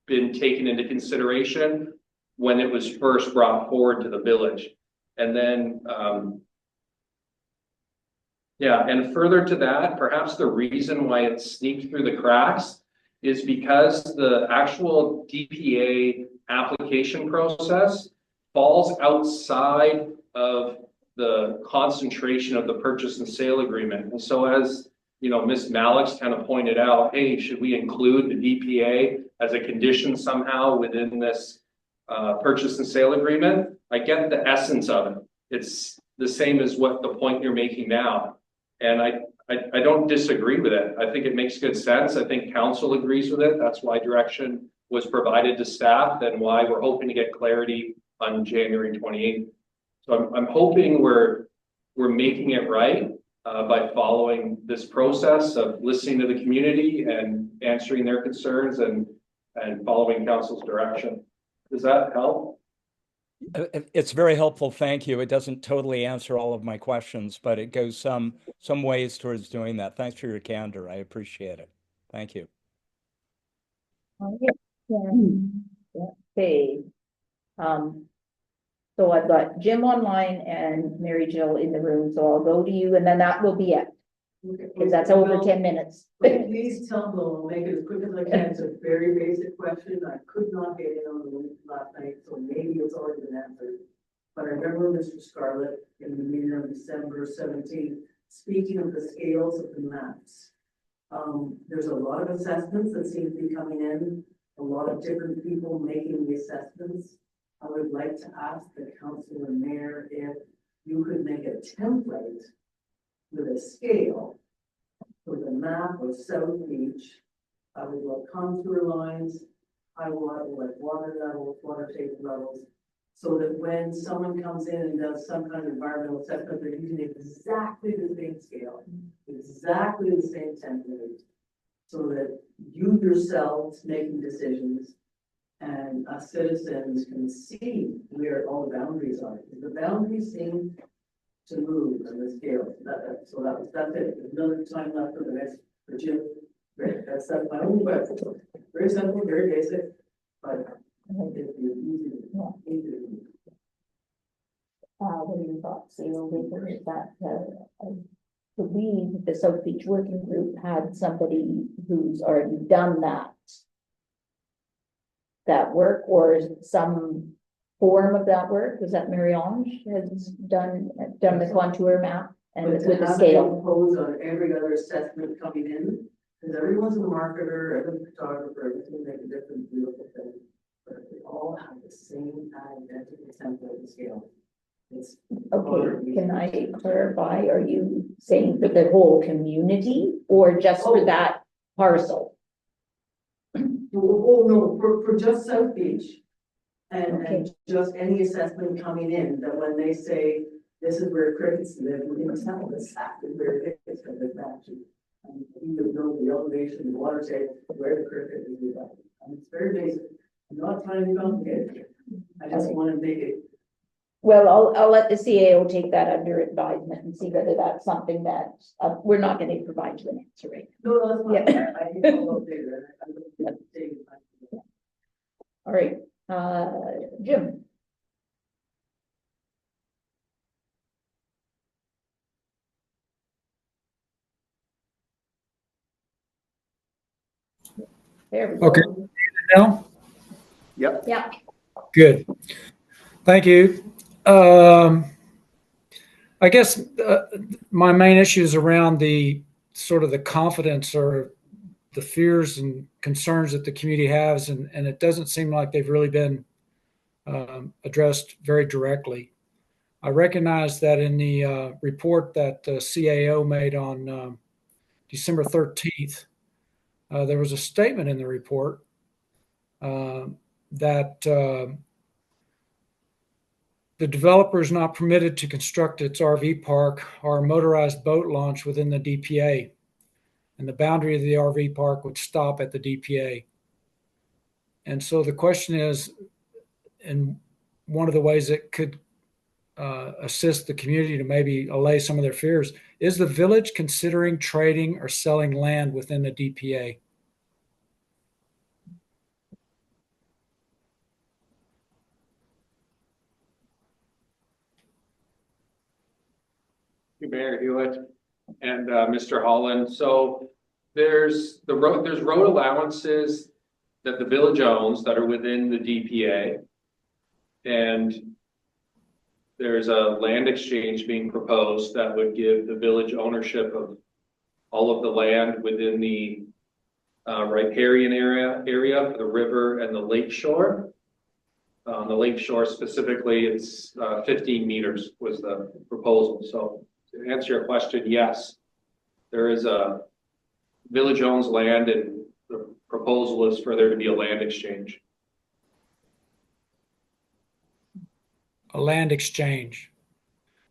Speaker 7: been taken into consideration when it was first brought forward to the village. And then, and further to that, perhaps the reason why it sneaked through the cracks is because the actual DPA application process falls outside of the concentration of the purchase and sale agreement. And so as Ms. Malik's kind of pointed out, hey, should we include the DPA as a condition somehow within this purchase and sale agreement? I get the essence of it. It's the same as what the point you're making now. And I don't disagree with it. I think it makes good sense. I think council agrees with it. That's why direction was provided to staff and why we're hoping to get clarity on January 28th. So I'm hoping we're making it right by following this process of listening to the community and answering their concerns and following council's direction. Does that help?
Speaker 9: It's very helpful, thank you. It doesn't totally answer all of my questions, but it goes some ways towards doing that. Thanks for your candor. I appreciate it. Thank you.
Speaker 1: Okay. So I've got Jim online and Mary Jill in the room, so I'll go to you and then that will be it. Because that's over 10 minutes.
Speaker 10: Please tell them, I'll make it as quick as I can. It's a very basic question. I could not get in on the link last night, so maybe it's already been answered. But I remember Mr. Scarlett in the meeting on December 17th, speaking of the scales of the maps. There's a lot of assessments that seem to be coming in, a lot of different people making the assessments. I would like to ask the council and mayor if you could make a template with a scale with a map of South Beach. I would like contour lines, high water, like water levels, water table levels. So that when someone comes in and does some kind of environmental assessment, they're using exactly the same scale, exactly the same template. So that you yourselves making decisions and us citizens can see where all the boundaries are. The boundaries seem to move on the scale. That's it. There's another time left for the next, for Jim. Great, that's my own question. Very simple, very basic, but if you easy.
Speaker 1: What are your thoughts, is that, I believe the South Beach Working Group had somebody who's already done that work, or some form of that work? Was that Marie-Ange has done the contour map and
Speaker 10: But
Speaker 1: with
Speaker 10: to
Speaker 1: the
Speaker 10: have it
Speaker 1: scale?
Speaker 10: imposed on every other assessment coming in, because everyone's a marketer, every photographer, everything make a different beautiful thing. But if they all have the same identical template and scale. It's
Speaker 1: Okay, can I clarify? Are you saying for the whole community or just for that parcel?
Speaker 10: Oh, no, for just South Beach. And
Speaker 1: Okay.
Speaker 10: just any assessment coming in, that when they say, this is where crickets live, we can tell exactly where crickets live actually. And you would know the elevation, the water table, where the cricket is. It's very basic. I'm not trying to complicate it. I just
Speaker 1: Okay.
Speaker 10: want to make it.
Speaker 1: Well, I'll let the CAO take that under advisement and see whether that's something that, we're not going to provide you an answer, right?
Speaker 10: No, that's fine.
Speaker 1: Yeah.
Speaker 10: I think I'll update it. I don't think it's taking time.
Speaker 1: All right, Jim. There we go.
Speaker 11: Okay. Now,
Speaker 5: Yep.
Speaker 1: Yeah.
Speaker 11: good. Thank you. I guess my main issue is around the sort of the confidence or the fears and concerns that the community has, and it doesn't seem like they've really been addressed very directly. I recognize that in the report that the CAO made on December 13th, there was a statement in the report that the developer is not permitted to construct its RV park or motorized boat launch within the DPA, and the boundary of the RV park would stop at the DPA. And so the question is, and one of the ways it could assist the community to maybe allay some of their fears, is the village considering trading or selling land within the DPA?
Speaker 7: Mayor Hewitt and Mr. Holland. So there's road allowances that the village owns that are within the DPA. And there's a land exchange being proposed that would give the village ownership of all of the land within the riparian area for the river and the lake shore. On the lake shore specifically, it's 15 meters was the proposal. So to answer your question, yes, there is a village owns land and the proposal is for there to be a land exchange.
Speaker 11: A land exchange,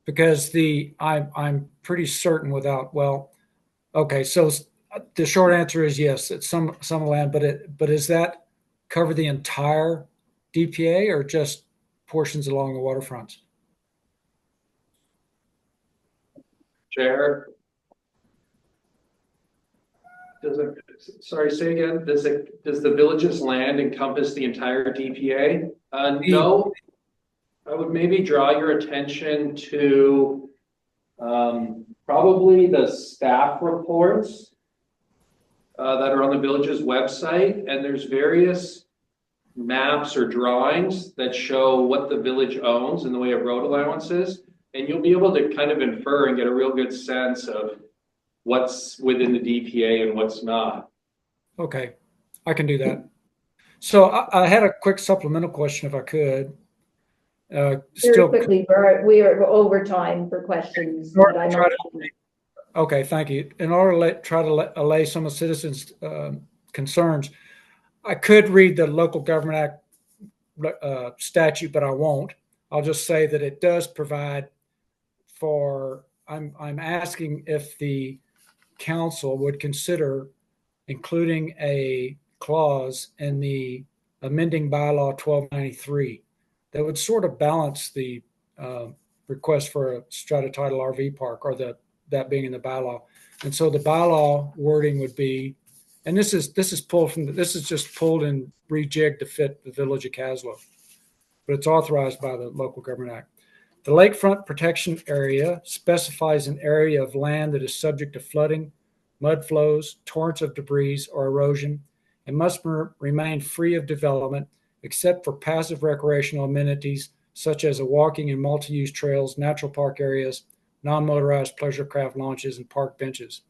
Speaker 11: because I'm pretty certain without, well, okay, so the short answer is yes, it's some land, but does that cover the entire DPA or just portions along the waterfronts?
Speaker 7: Chair, sorry, say again, does the village's land encompass the entire DPA? No. I would maybe draw your attention to probably the staff reports that are on the village's website, and there's various maps or drawings that show what the village owns in the way of road allowances, and you'll be able to kind of infer and get a real good sense of what's within the DPA and what's not.
Speaker 11: Okay, I can do that. So I had a quick supplemental question if I could.
Speaker 1: Very
Speaker 11: Still,
Speaker 1: quickly, we're over time for questions, but I'm.
Speaker 11: okay, thank you. In order to try to allay some of citizens' concerns, I could read the Local Government Act statute, but I won't. I'll just say that it does provide for, I'm asking if the council would consider including a clause in the amending bylaw 1293 that would sort of balance the request for a strata title RV park, or that being in the bylaw. And so the bylaw wording would be, and this is pulled from this is just pulled and rejigged to fit the Village of Kaslo, but it's authorized by the Local Government Act. The lakefront protection area specifies an area of land that is subject to flooding, mud flows, torrents of debris, or erosion, and must remain free of development except for passive recreational amenities such as a walking and multi-use trails, natural park areas, non-motorized pleasure craft launches, and park benches.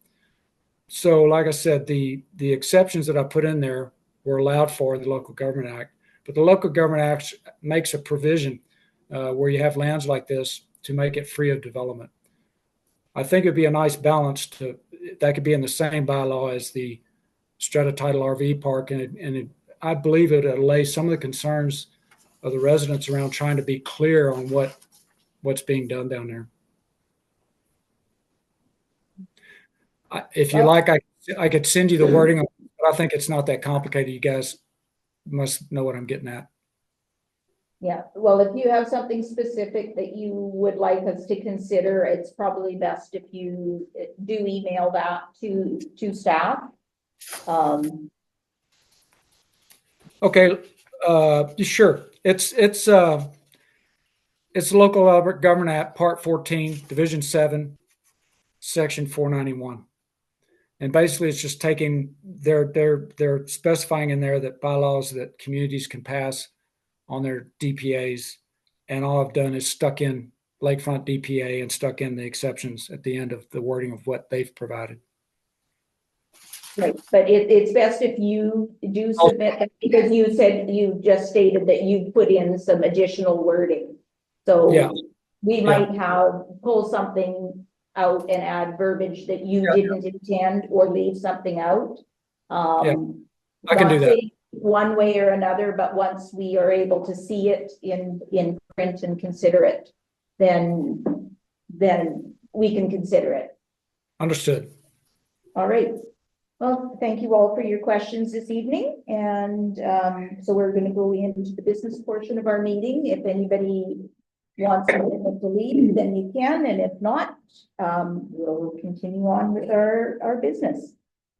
Speaker 11: So, like I said, the exceptions that I put in there were allowed for in the Local Government Act, but the Local Government Act makes a provision where you have lands like this to make it free of development. I think it'd be a nice balance that could be in the same bylaw as the strata title RV park, and I believe it would allay some of the concerns of the residents around trying to be clear on what's being done down there. If you like, I could send you the wording, but I think it's not that complicated. You guys must know what I'm getting at.
Speaker 1: Yeah, well, if you have something specific that you would like us to consider, it's probably best if you do email that to staff.
Speaker 11: Okay, sure. It's Local Government Act, Part 14, Division 7, Section 491. And basically it's just taking, they're specifying in there that bylaws that communities can pass on their DPAs, and all I've done is stuck in lakefront DPA and stuck in the exceptions at the end of the wording of what they've provided.
Speaker 1: Right, but it's best if you do submit that, because you said, you just stated that you put in some additional wording. So
Speaker 11: yeah,
Speaker 1: we might pull something out and add verbiage that you didn't intend, or leave something out.
Speaker 11: I can do that
Speaker 1: one way or another, but once we are able to see it in print and consider it, then we can consider it.
Speaker 11: Understood.
Speaker 1: All right. Well, thank you all for your questions this evening. And so we're going to go into the business portion of our meeting. If anybody wants to leave, then you can. And if not, we'll continue on with our business.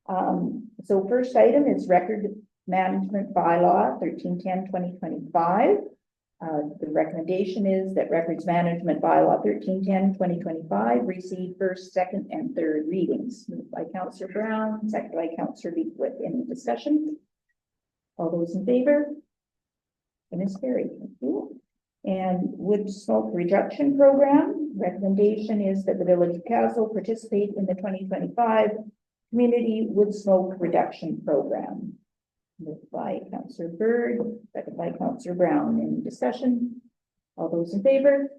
Speaker 1: So first item is Record Management Bylaw 1310-2025. The recommendation is that Records Management Bylaw 1310-2025 receive first, second, and third readings. Moved by Councillor Brown, seconded by Councillor Leafwood. Any discussion? All those in favor? And it's carried. Thank you. And Wood Smoke Reduction Program, recommendation is that the Village of Kaslo participate in the 2025 Community Wood Smoke Reduction Program. Moved by Councillor Bird, seconded by Councillor Brown. Any discussion? All those in favor?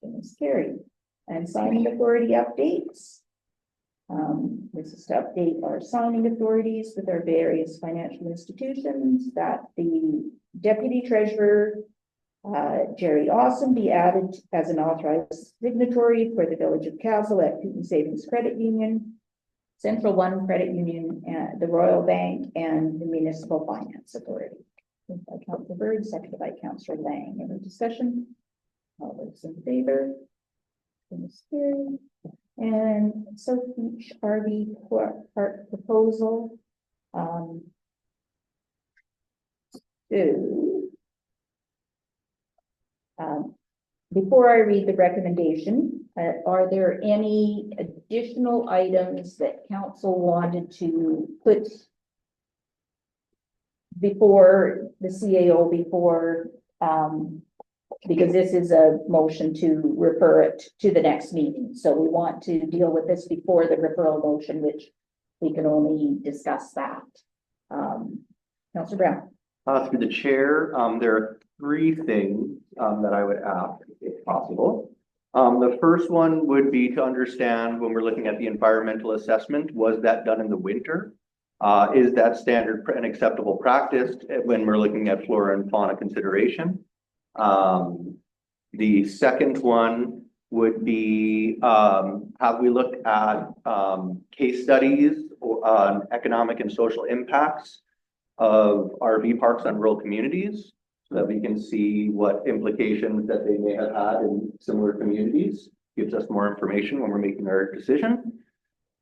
Speaker 1: And it's carried. And signing authority updates. This is to update our signing authorities with our various financial institutions, that the Deputy Treasurer Jerry Awesome be added as an authorized signatory for the Village of Kaslo at Putin Savings Credit Union, Central One Credit Union, the Royal Bank, and the Municipal Finance Authority. Moved by Councillor Bird, seconded by Councillor Lang. Any discussion? All those in favor? And so each RV park proposal. Before I read the recommendation, are there any additional items that council wanted to put before the CAO because this is a motion to refer it to the next meeting. So we want to deal with this before the referral motion, which we can only discuss that. Councillor Brown.
Speaker 5: Through the chair, there are three things that I would ask, if possible. The first one would be to understand when we're looking at the environmental assessment, was that done in the winter? Is that standard and acceptable practice when we're looking at flora and fauna consideration? The second one would be, have we looked at case studies on economic and social impacts of RV parks on rural communities, so that we can see what implications that they may have had in similar communities? Gives us more information when we're making our decision.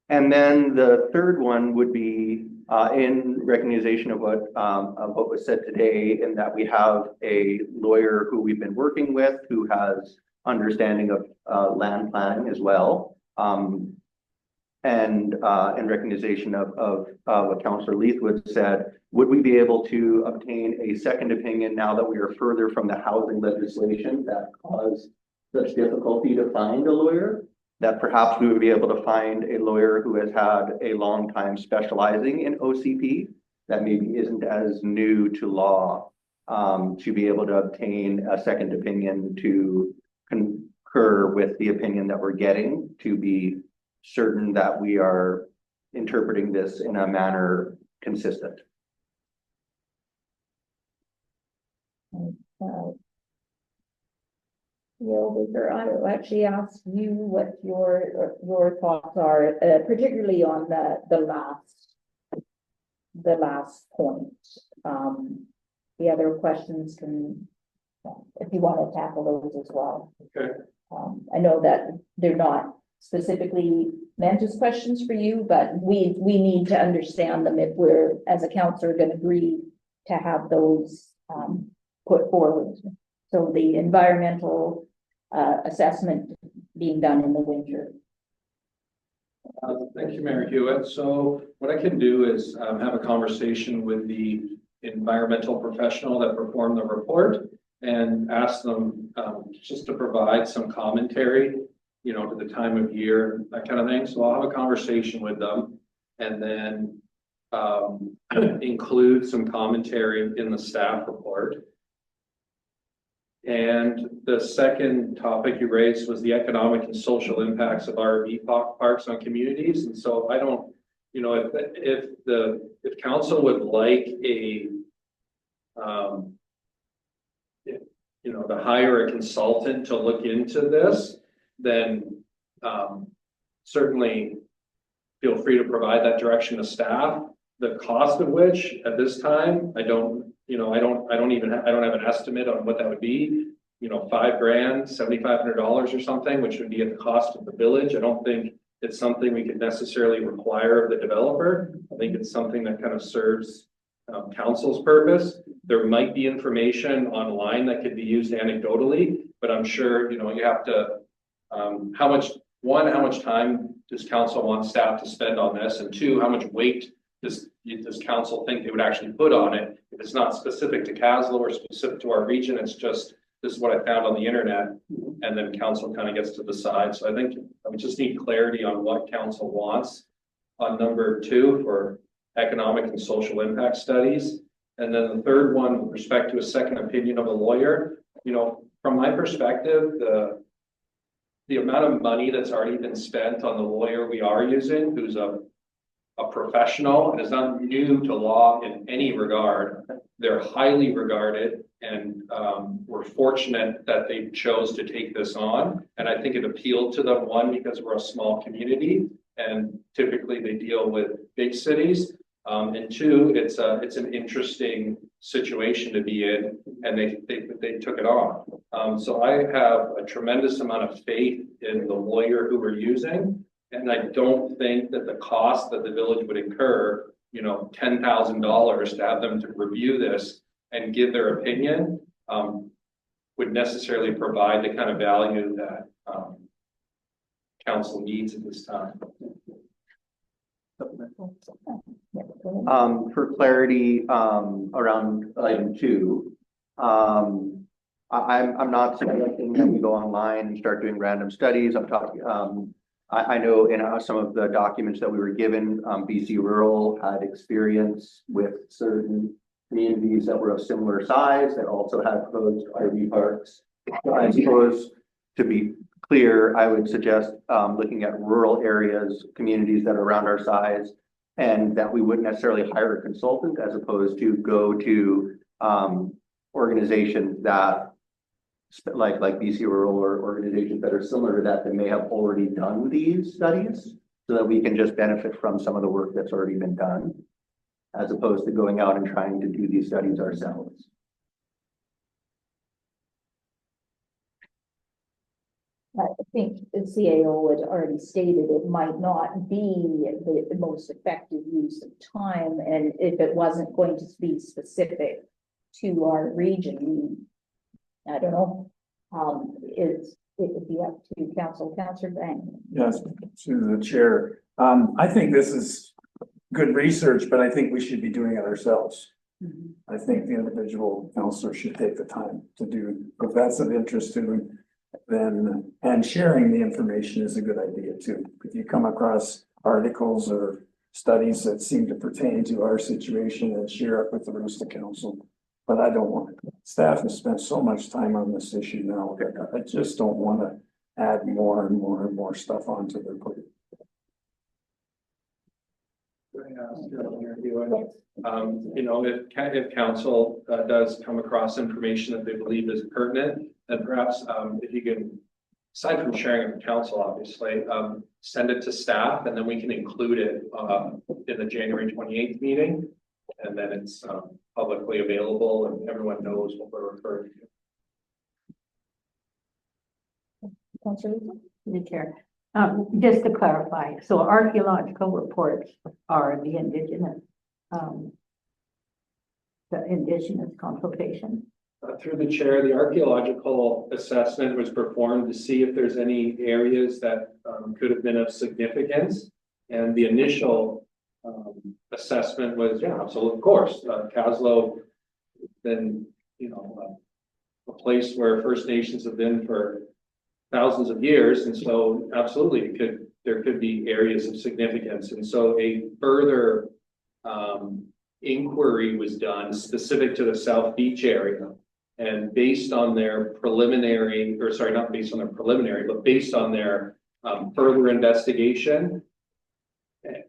Speaker 5: And then the third one would be in recognition of what was said today, in that we have a lawyer who we've been working with who has understanding of land planning as well. And in recognition of what Councillor Leithwood said, would we be able to obtain a second opinion now that we are further from the housing legislation that caused such difficulty to find a lawyer? That perhaps we would be able to find a lawyer who has had a long time specializing in OCP, that maybe isn't as new to law, to be able to obtain a second opinion to concur with the opinion that we're getting, to be certain that we are interpreting this in a manner consistent.
Speaker 1: Baker, I will actually ask you what your thoughts are, particularly on the last point. The other questions can, if you want to tackle those as well.
Speaker 7: Okay.
Speaker 1: I know that they're not specifically meant as questions for you, but we need to understand them if we're, as a council, going to agree to have those put forward. So the environmental assessment being done in the winter.
Speaker 7: Thank you, Mayor Hewitt. So what I can do is have a conversation with the environmental professional that performed the report and ask them just to provide some commentary, you know, to the time of year, that kind of thing. So I'll have a conversation with them and then include some commentary in the staff report. And the second topic you raised was the economic and social impacts of RV parks on communities. And so I don't, you know, if council would like a, you know, to hire a consultant to look into this, then certainly feel free to provide that direction to staff. The cost of which at this time, I don't have an estimate on what that would be. You know, $5 grand, $7,500 or something, which would be at the cost of the village. I don't think it's something we could necessarily require of the developer. I think it's something that kind of serves council's purpose. There might be information online that could be used anecdotally, but I'm sure, you know, you have to, how much time does council want staff to spend on this? And two, how much weight does council think they would actually put on it? If it's not specific to Kaslo or specific to our region, it's just, this is what I found on the internet, and then council kind of gets to decide. So I think we just need clarity on what council wants on number 2 for economic and social impact studies. And then the third one, with respect to a second opinion of a lawyer, you know, from my perspective, the amount of money that's already been spent on the lawyer we are using, who's a professional and is not new to law in any regard. They're highly regarded, and we're fortunate that they chose to take this on. And I think it appealed to them, one, because we're a small community and typically they deal with big cities. And two, it's an interesting situation to be in, and they took it on. So I have a tremendous amount of faith in the lawyer who we're using. And I don't think that the cost that the village would incur, you know, $10,000 to have them to review this and give their opinion would necessarily provide the kind of value that council needs at this time.
Speaker 5: For clarity around item 2, I'm not suggesting that we go online and start doing random studies. I'm talking. I know in some of the documents that we were given, BC Rural had experience with certain communities that were of similar size that also had proposed RV parks. So I suppose, to be clear, I would suggest looking at rural areas, communities that are around our size, and that we wouldn't necessarily hire a consultant as opposed to go to organizations that like BC Rural or organizations that are similar to that may have already done these studies, so that we can just benefit from some of the work that's already been done, as opposed to going out and trying to do these studies ourselves.
Speaker 1: I think the CAO had already stated it might not be the most effective use of time, and if it wasn't going to be specific to our region, I don't know, it would be up to Councillor Bang.
Speaker 12: Yes, to the chair. I think this is good research, but I think we should be doing it ourselves. I think the individual counselor should take the time to do, if that's of interest to them, then, and sharing the information is a good idea too. If you come across articles or studies that seem to pertain to our situation, and share it with the rest of council. But I don't want it. Staff has spent so much time on this issue now. I just don't want to add more and more and more stuff onto their plate.
Speaker 7: You know, if council does come across information that they believe is pertinent, then perhaps if you can, aside from sharing it with council, obviously, send it to staff, and then we can include it in the January 28th meeting, and then it's publicly available and everyone knows what we're referring to.
Speaker 1: Councillor
Speaker 4: The chair. Just to clarify, so archaeological reports are the indigenous consultation.
Speaker 7: Through the chair, the archaeological assessment was performed to see if there's any areas that could have been of significance. And the initial assessment was, yeah, so of course, Kaslo, then, you know, a place where First Nations have been for thousands of years. And so absolutely there could be areas of significance. And so a further inquiry was done specific to the South Beach area. And based on their preliminary, or sorry, not based on their preliminary, but based on their further investigation,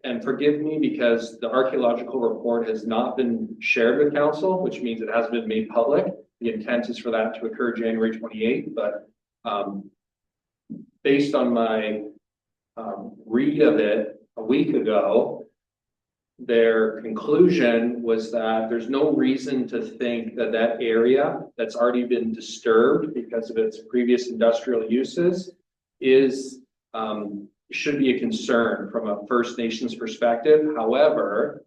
Speaker 7: and forgive me because the archaeological report has not been shared with council, which means it hasn't been made public. The intent is for that to occur January 28th, but based on my read of it a week ago, their conclusion was that there's no reason to think that that area that's already been disturbed because of its previous industrial uses is should be a concern from a First Nations perspective. However,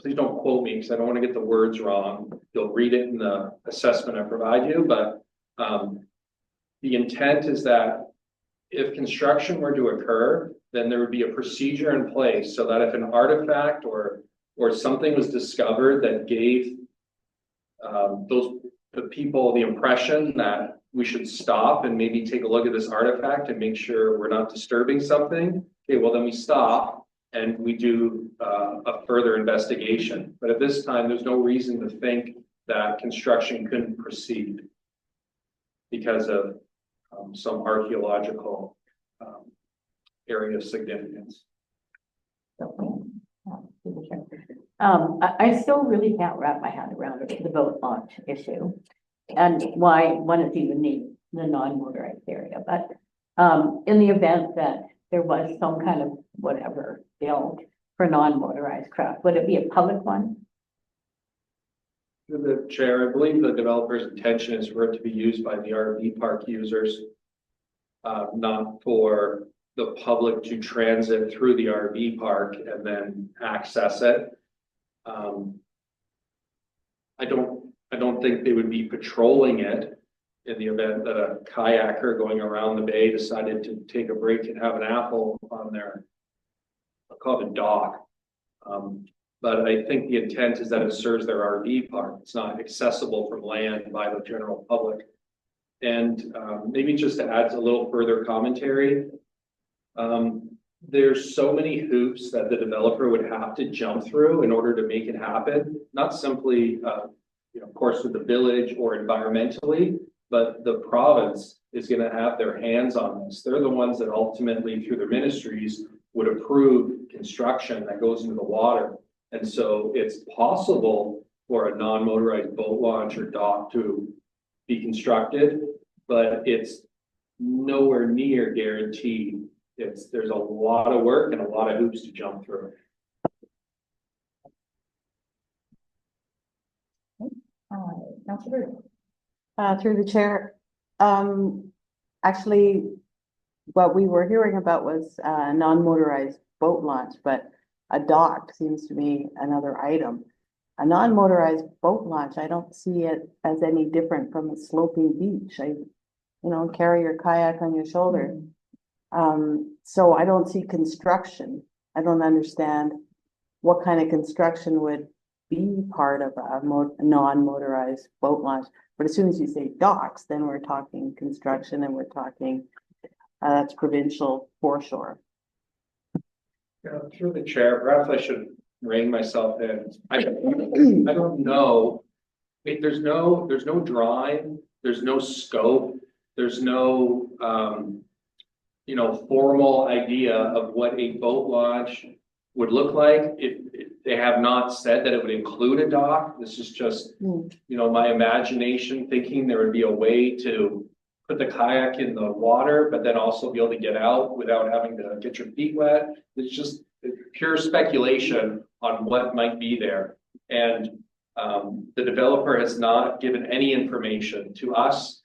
Speaker 7: please don't quote me because I don't want to get the words wrong. You'll read it in the assessment I provide you, but the intent is that if construction were to occur, then there would be a procedure in place so that if an artifact or something was discovered that gave the people the impression that we should stop and maybe take a look at this artifact and make sure we're not disturbing something. Okay, well then we stop and we do a further investigation. But at this time, there's no reason to think that construction couldn't proceed because of some archaeological area of significance.
Speaker 4: I still really can't wrap my head around the boat launch issue and why one is even the non-motorized area. But in the event that there was some kind of whatever built for non-motorized craft, would it be a public one?
Speaker 7: Through the chair, I believe the developer's intention is for it to be used by the RV park users, not for the public to transit through the RV park and then access it. I don't think they would be patrolling it in the event that a kayaker going around the bay decided to take a break and have an apple on their, I'll call it a dock. But I think the intent is that it serves their RV park. It's not accessible from land by the general public. And maybe just to add a little further commentary, there's so many hoops that the developer would have to jump through in order to make it happen. Not simply, of course, with the village or environmentally, but the province is going to have their hands on this. They're the ones that ultimately, through their ministries, would approve construction that goes into the water. And so it's possible for a non-motorized boat launch or dock to be constructed, but it's nowhere near guaranteed. There's a lot of work and a lot of hoops to jump through.
Speaker 1: Councillor.
Speaker 8: Through the chair, actually, what we were hearing about was non-motorized boat launch, but a dock seems to be another item. A non-motorized boat launch, I don't see it as any different from a sloping beach. Carry your kayak on your shoulder. So I don't see construction. I don't understand what kind of construction would be part of a non-motorized boat launch. But as soon as you say docks, then we're talking construction and we're talking that's provincial foreshore.
Speaker 7: Yeah, through the chair, perhaps I should rein myself in. I don't know. There's no drawing, there's no scope, there's no formal idea of what a boat launch would look like. If they have not said that it would include a dock. This is just my imagination thinking there would be a way to put the kayak in the water, but then also be able to get out without having to get your feet wet. It's just pure speculation on what might be there. And the developer has not given any information to us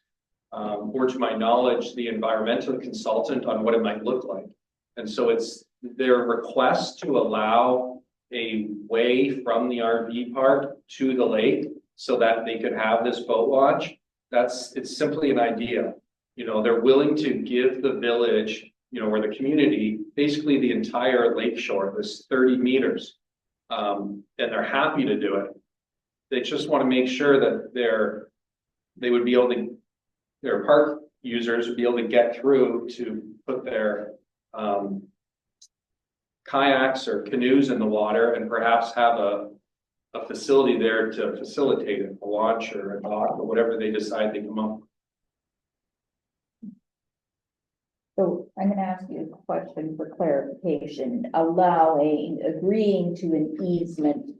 Speaker 7: or, to my knowledge, the environmental consultant on what it might look like. And so it's their request to allow a way from the RV park to the lake so that they could have this boat launch. It's simply an idea. They're willing to give the village, or the community, basically the entire lake shore, this 30 meters. And they're happy to do it. They just want to make sure that they would be able to, their park users would be able to get through to put their kayaks or canoes in the water and perhaps have a facility there to facilitate it, a launch or a dock or whatever they decide they come up with.
Speaker 1: So I'm going to ask you a question for clarification. Agreeing to an easement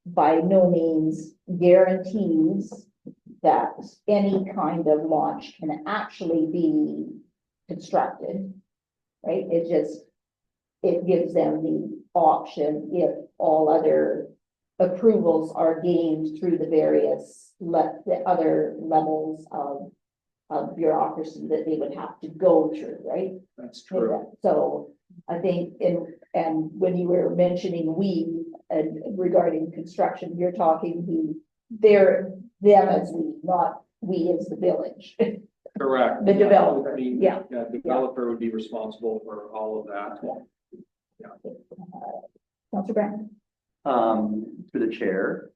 Speaker 1: by no means guarantees that any kind of launch can actually be constructed, right? It gives them the option if all other approvals are gained through the various the other levels of bureaucracy that they would have to go through, right?
Speaker 7: That's true.
Speaker 1: So I think, and when you were mentioning regarding construction, you're talking them as we, not we as the village.
Speaker 7: Correct.
Speaker 1: The developer.
Speaker 7: The developer would be responsible for all of that.
Speaker 1: Councillor Brandon.
Speaker 5: To the chair.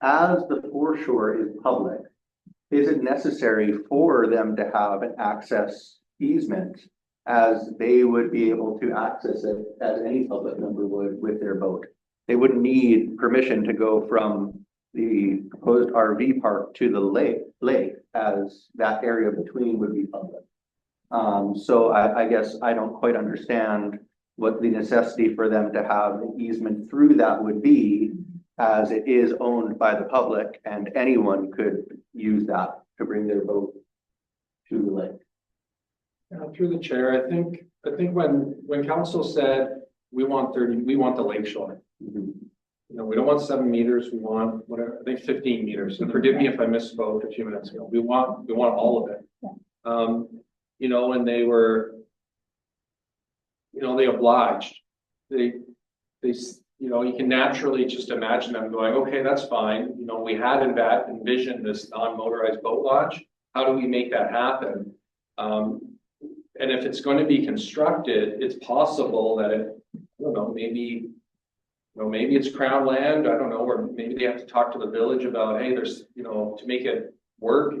Speaker 5: As the foreshore is public, is it necessary for them to have an access easement as they would be able to access it as any public member would with their boat? They wouldn't need permission to go from the proposed RV park to the lake as that area between would be public. So I guess I don't quite understand what the necessity for them to have an easement through that would be, as it is owned by the public and anyone could use that to bring their boat to the lake.
Speaker 7: Through the chair, I think when council said we want the lake shore. We don't want 7 meters, we want whatever, I think 15 meters. And forgive me if I misspoke a few minutes ago. We want all of it. And they were, they obliged. You can naturally just imagine them going, okay, that's fine. We had envisioned this non-motorized boat launch. How do we make that happen? And if it's going to be constructed, it's possible that maybe it's crown land. I don't know, or maybe they have to talk to the village about, hey, there's, to make it work.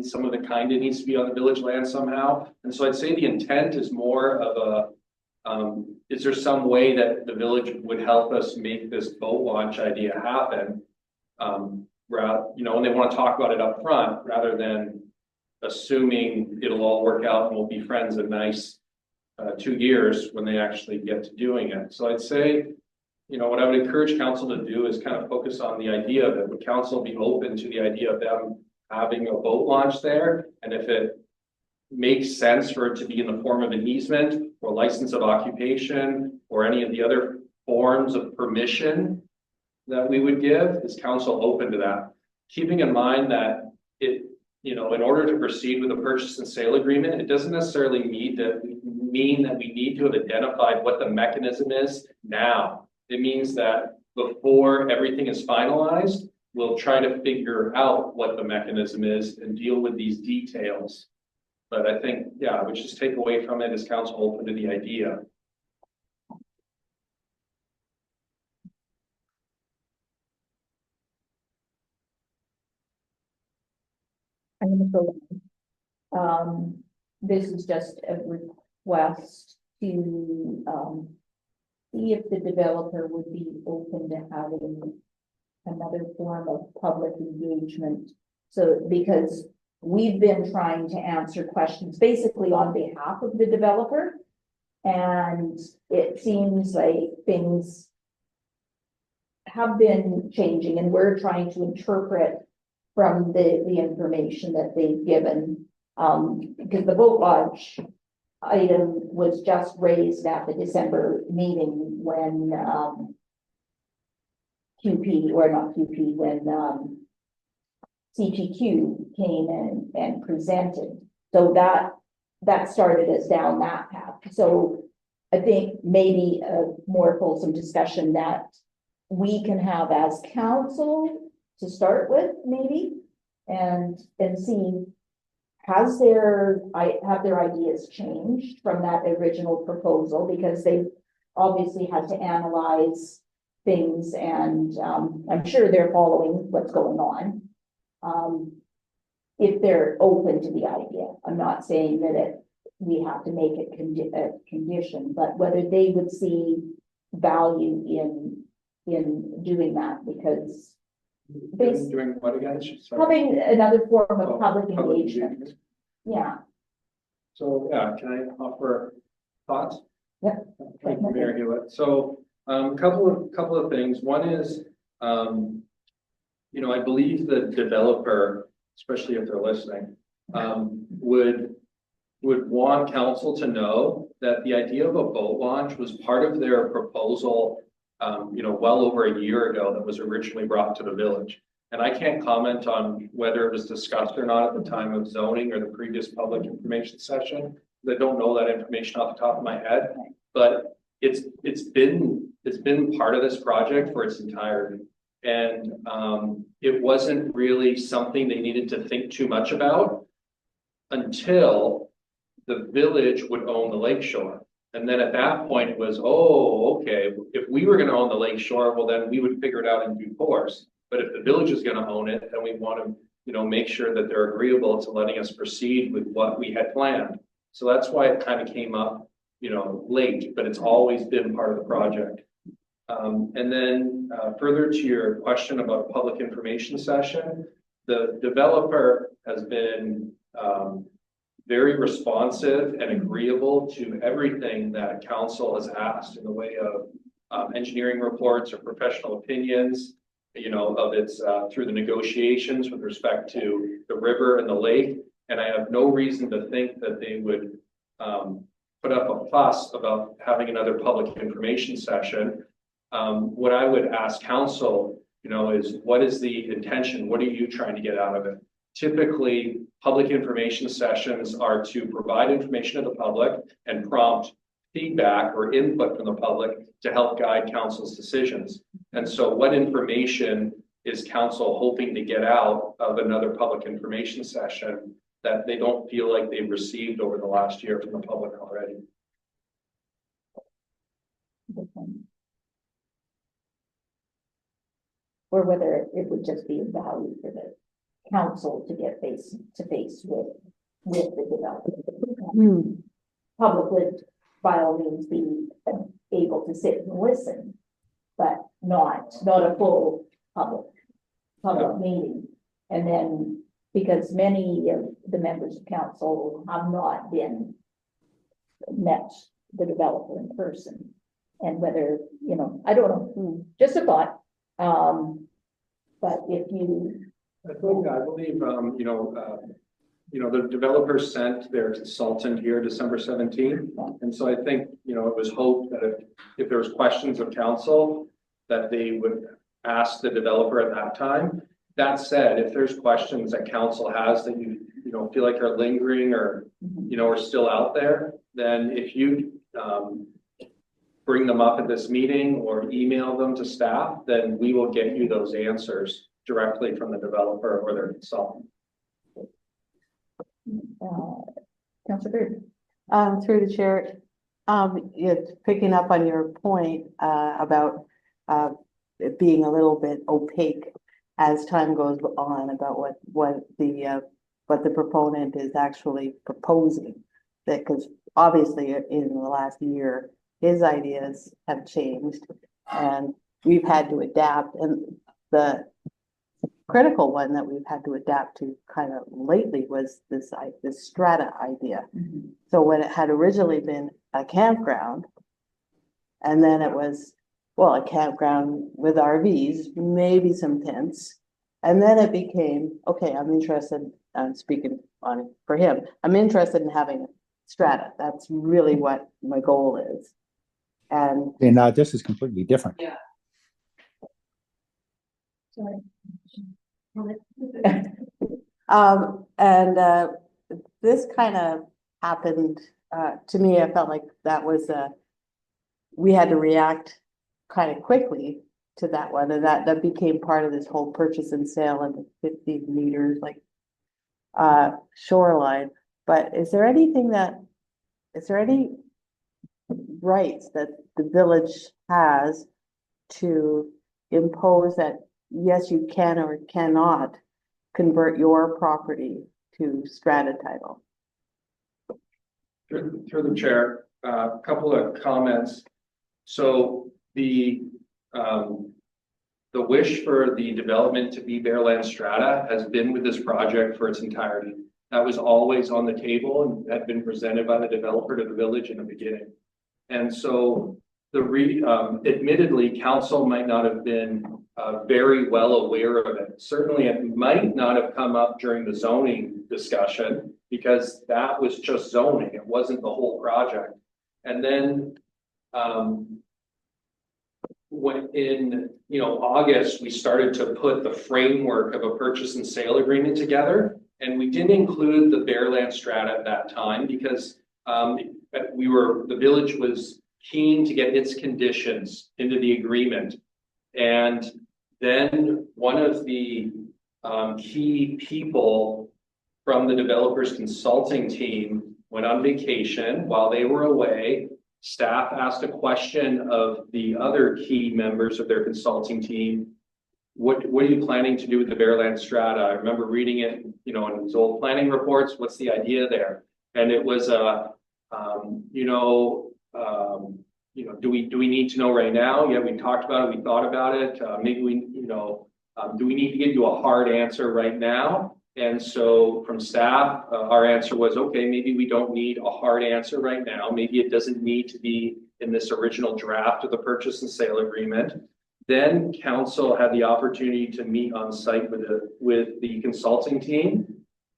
Speaker 7: Some of it kind of needs to be on the village land somehow. And so I'd say the intent is more of is there some way that the village would help us make this boat launch idea happen? And they want to talk about it up front rather than assuming it'll all work out and we'll be friends in nice 2 years when they actually get to doing it. So I'd say, what I would encourage council to do is kind of focus on the idea of it. Would council be open to the idea of them having a boat launch there? And if it makes sense for it to be in the form of an easement or license of occupation or any of the other forms of permission that we would give, is council open to that? Keeping in mind that in order to proceed with a purchase and sale agreement, it doesn't necessarily mean that we need to have identified what the mechanism is now. It means that before everything is finalized, we'll try to figure out what the mechanism is and deal with these details. But I think, I would just take away from it is council open to the idea.
Speaker 1: I'm gonna go. This is just a request to, see if the developer would be open to having another form of public engagement. So, because we've been trying to answer questions basically on behalf of the developer. And it seems like things have been changing and we're trying to interpret from the information that they've given. Because the boat launch item was just raised at the December meeting when when CTQ came and presented. So that started us down that path. So I think maybe a more fulsome discussion that we can have as council to start with, maybe, and see, have their ideas changed from that original proposal, because they obviously had to analyze things, and I'm sure they're following what's going on. If they're open to the idea, I'm not saying that we have to make it a condition, but whether they would see value in doing that, because
Speaker 7: Doing what again? Sorry.
Speaker 1: having another form of public
Speaker 7: Public
Speaker 1: engagement. Yeah.
Speaker 7: So, can I offer thoughts?
Speaker 1: Yeah.
Speaker 7: Thank you, Mayor Hewitt. So, a couple of things. One is, I believe the developer, especially if they're listening, would want council to know that the idea of a boat launch was part of their proposal, well over a year ago, that was originally brought to the village. And I can't comment on whether it was discussed or not at the time of zoning or the previous public information session. I don't know that information off the top of my head, but it's been part of this project for its entirety. And it wasn't really something they needed to think too much about until the village would own the lakeshore. And then at that point it was, oh, okay, if we were going to own the lakeshore, well, then we would figure it out in due course. But if the village is going to own it, then we want to, make sure that they're agreeable to letting us proceed with what we had planned. So that's why it kind of came up, late, but it's always been part of the project. And then further to your question about a public information session, the developer has been very responsive and agreeable to everything that council has asked in the way of engineering reports or professional opinions, of its through the negotiations with respect to the river and the lake. And I have no reason to think that they would put up a fuss about having another public information session. What I would ask council, is what is the intention? What are you trying to get out of it? Typically, public information sessions are to provide information to the public and prompt feedback or input from the public to help guide council's decisions. And so what information is council hoping to get out of another public information session that they don't feel like they've received over the last year from the public already?
Speaker 1: Or whether it would just be a value for the council to get face to face with the developer.
Speaker 8: Hmm.
Speaker 1: Public would by all means be able to sit and listen, but not a full public meeting. And then, because many of the members of council have not met the developer in person. And whether, I don't know, just a thought. But if you.
Speaker 7: I believe, the developer sent their consultant here December 17th. And so I think, it was hoped that if there was questions of council, that they would ask the developer at that time. That said, if there's questions that council has that you feel like are lingering or, are still out there, then if you bring them up at this meeting or email them to staff, then we will get you those answers directly from the developer or their consultant.
Speaker 1: Councillor Bird.
Speaker 8: Through the chair, picking up on your point about it being a little bit opaque as time goes on about what the proponent is actually proposing. That because obviously in the last year his ideas have changed and we've had to adapt, and the critical one that we've had to adapt to kind of lately was this strata idea. So when it had originally been a campground, and then it was, well, a campground with RVs, maybe some tents, and then it became, okay, I'm interested, I'm speaking on for him, I'm interested in having strata. That's really what my goal is. And
Speaker 13: this is completely different.
Speaker 1: Yeah. Sorry.
Speaker 8: This kind of happened to me. I felt like that was we had to react kind of quickly to that one, and that became part of this whole purchase and sale and the 50 meters shoreline. But is there any rights that the village has to impose that yes, you can or cannot convert your property to strata title?
Speaker 7: Through the chair, a couple of comments. So the wish for the development to be Bearland Strata has been with this project for its entirety. That was always on the table and had been presented by the developer to the village in the beginning. And so admittedly, council might not have been very well aware of it. Certainly it might not have come up during the zoning discussion because that was just zoning. It wasn't the whole project. And then when in August, we started to put the framework of a purchase and sale agreement together. And we didn't include the Bearland Strata at that time because the village was keen to get its conditions into the agreement. And then one of the key people from the developer's consulting team went on vacation. While they were away, staff asked a question of the other key members of their consulting team. What are you planning to do with the Bearland Strata? I remember reading it, in his old planning reports. What's the idea there? And it was do we need to know right now? Yeah, we talked about it. We thought about it. Maybe we, do we need to give you a hard answer right now? And so from staff, our answer was, okay, maybe we don't need a hard answer right now. Maybe it doesn't need to be in this original draft of the purchase and sale agreement. Then council had the opportunity to meet on site with the consulting team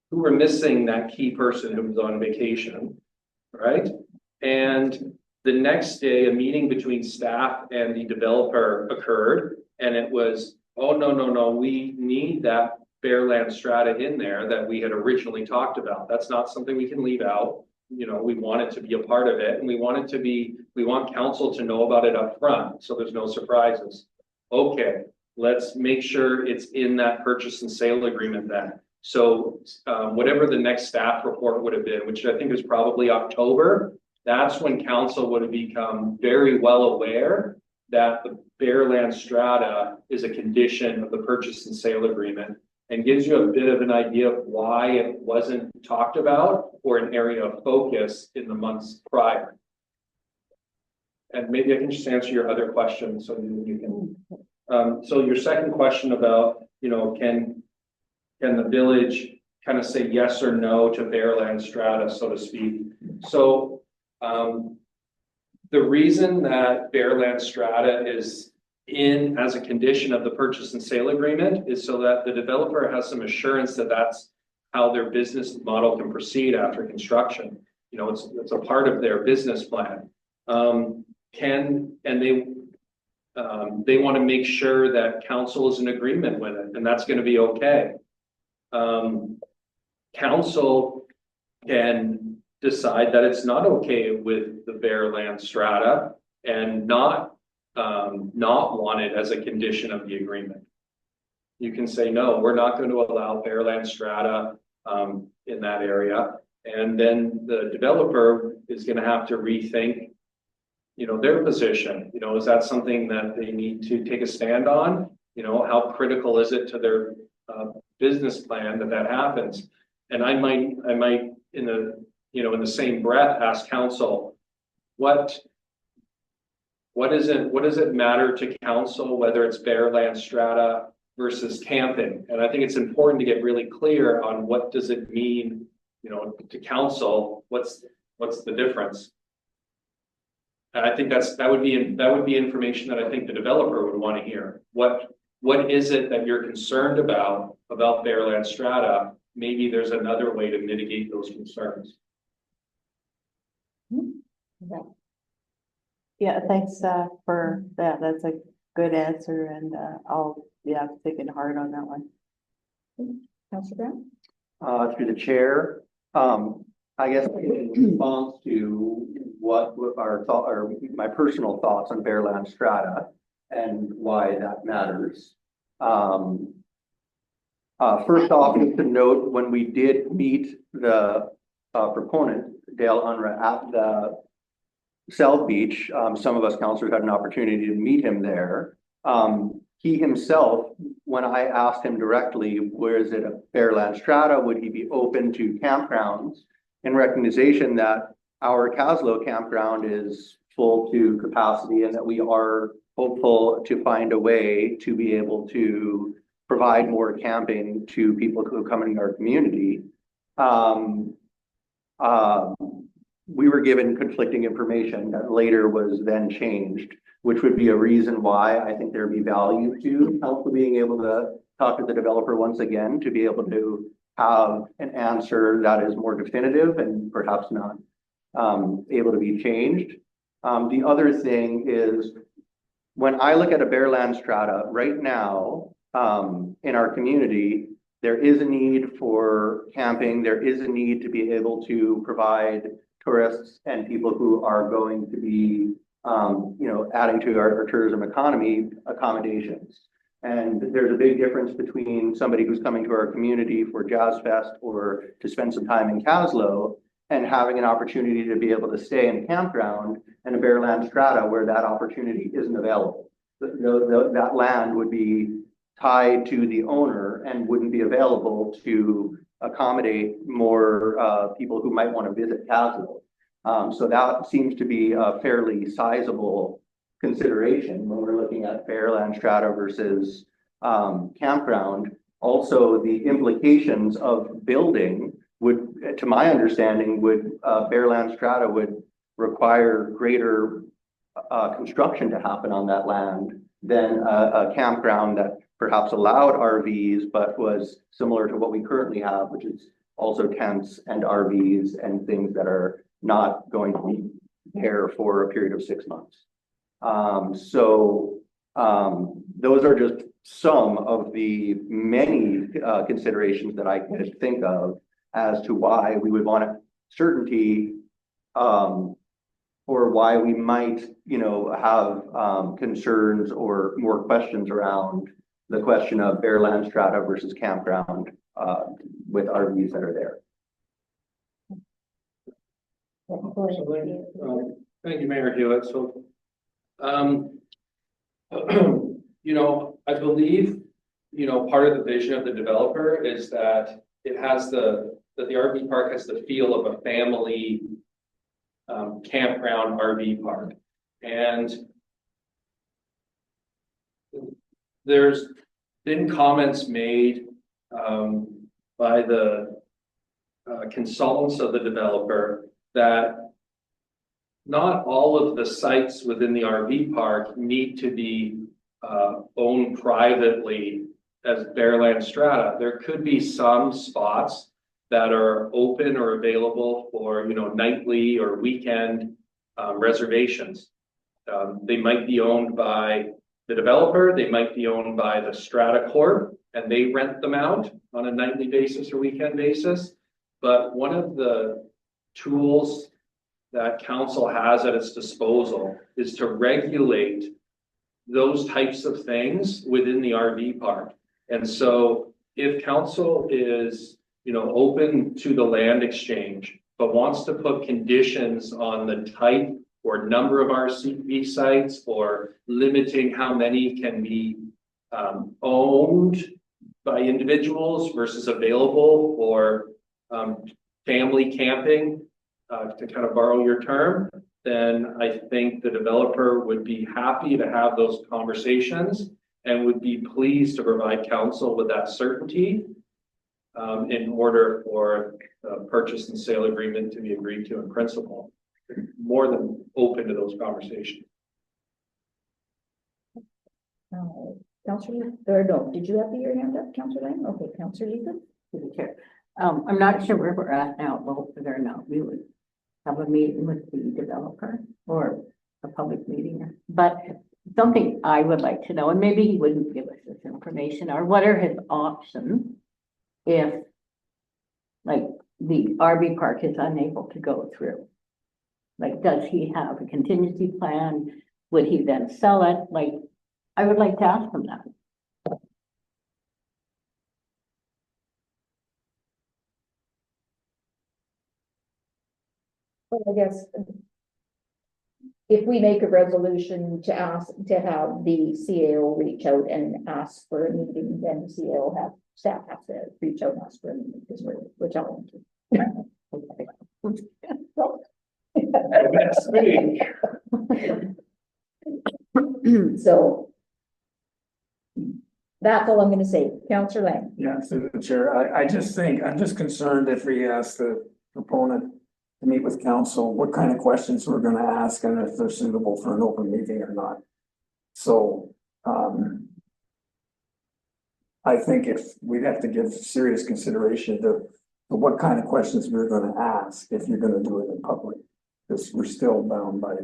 Speaker 7: who were missing that key person who was on vacation, right? And the next day, a meeting between staff and the developer occurred, and it was, oh, no, we need that Bearland Strata in there that we had originally talked about. That's not something we can leave out. We want it to be a part of it, and we want council to know about it up front, so there's no surprises. Okay, let's make sure it's in that purchase and sale agreement then. So whatever the next staff report would have been, which I think is probably October, that's when council would have become very well aware that the Bearland Strata is a condition of the purchase and sale agreement. and gives you a bit of an idea of why it wasn't talked about or an area of focus in the months prior. And maybe I can just answer your other question so you can. So your second question about, can the village kind of say yes or no to bare land strata, so to speak? So the reason that bare land strata is in as a condition of the purchase and sale agreement is so that the developer has some assurance that that's how their business model can proceed after construction. It's a part of their business plan. They want to make sure that council is in agreement with it, and that's going to be okay. Council can decide that it's not okay with the bare land strata and not want it as a condition of the agreement. You can say, no, we're not going to allow bare land strata in that area. And then the developer is going to have to rethink, their position. Is that something that they need to take a stand on? How critical is it to their business plan that happens? And I might in the same breath ask council, what does it matter to council whether it's bare land strata versus camping? And I think it's important to get really clear on what does it mean, to council, what's the difference? And I think that would be information that I think the developer would want to hear. What is it that you're concerned about bare land strata? Maybe there's another way to mitigate those concerns.
Speaker 8: Yeah, thanks for that. That's a good answer, and I'll take it hard on that one.
Speaker 1: Councillor Brown?
Speaker 5: Through the chair, I guess in response to what our thought or my personal thoughts on bare land strata and why that matters. First off, just to note, when we did meet the proponent, Dale Unruh, at the South Beach, some of us councillors had an opportunity to meet him there. He himself, when I asked him directly, where is it a bare land strata, would he be open to campgrounds, in recognition that our Kaslo campground is full to capacity and that we are hopeful to find a way to be able to provide more camping to people who come into our community. We were given conflicting information that later was then changed, which would be a reason why I think there'd be value to council being able to talk to the developer once again, to be able to have an answer that is more definitive and perhaps not able to be changed. The other thing is, when I look at a bare land strata right now in our community, there is a need for camping. There is a need to be able to provide tourists and people who are going to be, adding to our tourism economy accommodations. And there's a big difference between somebody who's coming to our community for Jazz Fest or to spend some time in Kaslo and having an opportunity to be able to stay in a campground and a bare land strata where that opportunity isn't available. That land would be tied to the owner and wouldn't be available to accommodate more people who might want to visit Kaslo. So that seems to be a fairly sizable consideration when we're looking at bare land strata versus campground. Also, the implications of building would, to my understanding, bare land strata would require greater construction to happen on that land than a campground that perhaps allowed RVs, but was similar to what we currently have, which is also tents and RVs and things that are not going to be there for a period of 6 months. Those are just some of the many considerations that I could think of as to why we would want certainty, or why we might, have concerns or more questions around the question of bare land strata versus campground with RVs that are there.
Speaker 7: Thank you, Mayor Hewitt. So, I believe you know, part of the vision of the developer is that it has that the RV park has the feel of a family campground RV park. And there's been comments made by the consultants of the developer that not all of the sites within the RV park need to be owned privately as Bearland strata. There could be some spots that are open or available for, you know, nightly or weekend reservations. They might be owned by the developer, they might be owned by the strata corp, and they rent them out on a nightly basis or weekend basis. But one of the tools that council has at its disposal is to regulate those types of things within the RV park. And so if council is, you know, open to the land exchange, but wants to put conditions on the type or number of RV sites, or limiting how many can be owned by individuals versus available for family camping, to kind of borrow your term, then I think the developer would be happy to have those conversations and would be pleased to provide council with that certainty in order for the purchase and sale agreement to be agreed to in principle. More than open to those conversations.
Speaker 1: Councillor, or no, did you have your hand up, Councillor Lang? Okay, Councillor Letha?
Speaker 4: Through the chair. I'm not sure where we're at now, but whether or not we would have a meeting with the developer or a public meeting. But something I would like to know, and maybe he wouldn't give us this information, or what are his options if, like, the RV park is unable to go through? Like, does he have a contingency plan? Would he then sell it? Like, I would like to ask him that.
Speaker 1: Well, I guess if we make a resolution to ask to have the CAO reach out and ask for a meeting, then the CAO have staff have to reach out and ask for a meeting because we're telling them to. So that's all I'm going to say. Councillor Lang.
Speaker 12: Yeah, through the chair, I just think, I'm just concerned if we ask the proponent to meet with council, what kind of questions we're gonna ask and if they're suitable for an open meeting or not. So, I think if we'd have to give serious consideration to what kind of questions we're gonna ask if you're gonna do it in public, because we're still bound by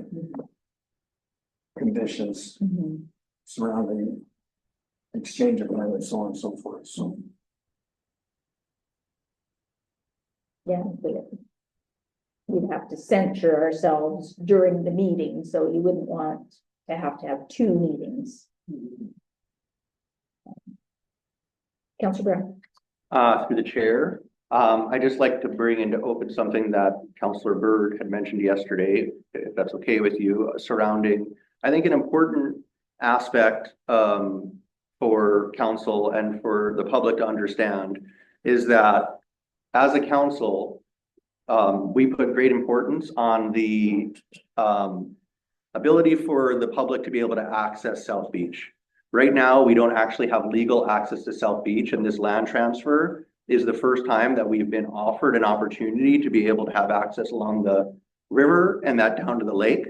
Speaker 12: conditions surrounding exchange of land and so on and so forth, so.
Speaker 1: Yeah, we'd have to censure ourselves during the meeting, so you wouldn't want to have two meetings. Councillor Brown.
Speaker 5: Through the chair, I just like to bring into open something that Councillor Bird had mentioned yesterday, if that's okay with you, surrounding, I think, an important aspect for council and for the public to understand is that as a council, we put great importance on the ability for the public to be able to access South Beach. Right now, we don't actually have legal access to South Beach, and this land transfer is the first time that we've been offered an opportunity to be able to have access along the river and that down to the lake.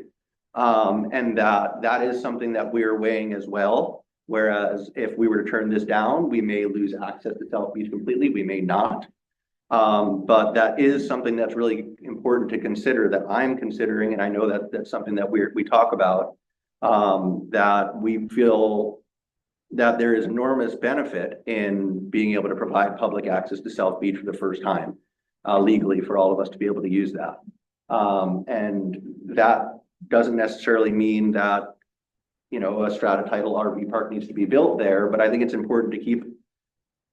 Speaker 5: And that is something that we're weighing as well. Whereas if we were to turn this down, we may lose access to South Beach completely, we may not. But that is something that's really important to consider, that I'm considering, and I know that that's something that we talk about, that we feel that there is enormous benefit in being able to provide public access to South Beach for the first time, legally, for all of us to be able to use that. And that doesn't necessarily mean that, you know, a strata title RV park needs to be built there, but I think it's important to keep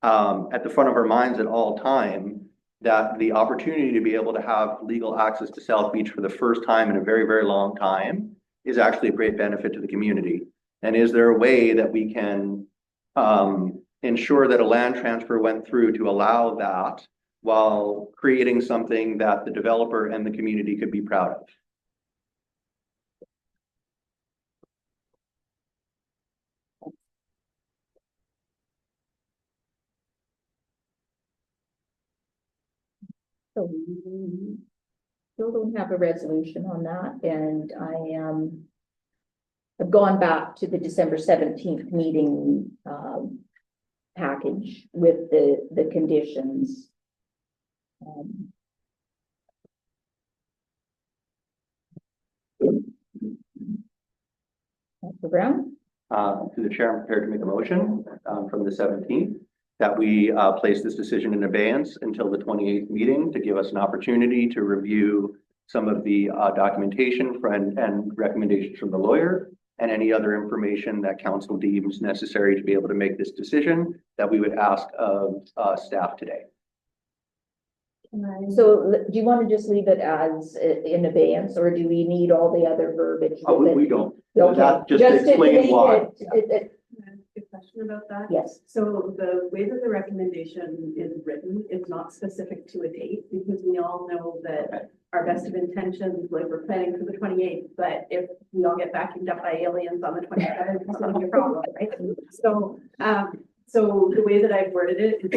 Speaker 5: at the front of our minds at all time that the opportunity to be able to have legal access to South Beach for the first time in a very, very long time is actually a great benefit to the community. And is there a way that we can ensure that a land transfer went through to allow that while creating something that the developer and the community could be proud of.
Speaker 1: So we still don't have a resolution on that, and I've gone back to the December 17th meeting package with the conditions. Councilor Brown?
Speaker 5: To the chair, I'm prepared to make a motion from the 17th that we place this decision in abeyance until the 28th meeting to give us an opportunity to review some of the documentation and recommendations from the lawyer and any other information that council deems necessary to be able to make this decision that we would ask of staff today.
Speaker 1: So do you want to just leave it as in abeyance, or do we need all the other verbiage?
Speaker 5: We don't.
Speaker 1: Okay.
Speaker 5: That just
Speaker 1: to
Speaker 5: explain
Speaker 1: make
Speaker 5: why.
Speaker 6: Good question about that.
Speaker 1: Yes.
Speaker 6: So the way that the recommendation is written is not specific to a date, because we all know that our best of intentions, like we're planning for the 28th, but if we all get vacuumed up by aliens on the 27th, it's gonna be a problem, right? So, so the way that I've worded it is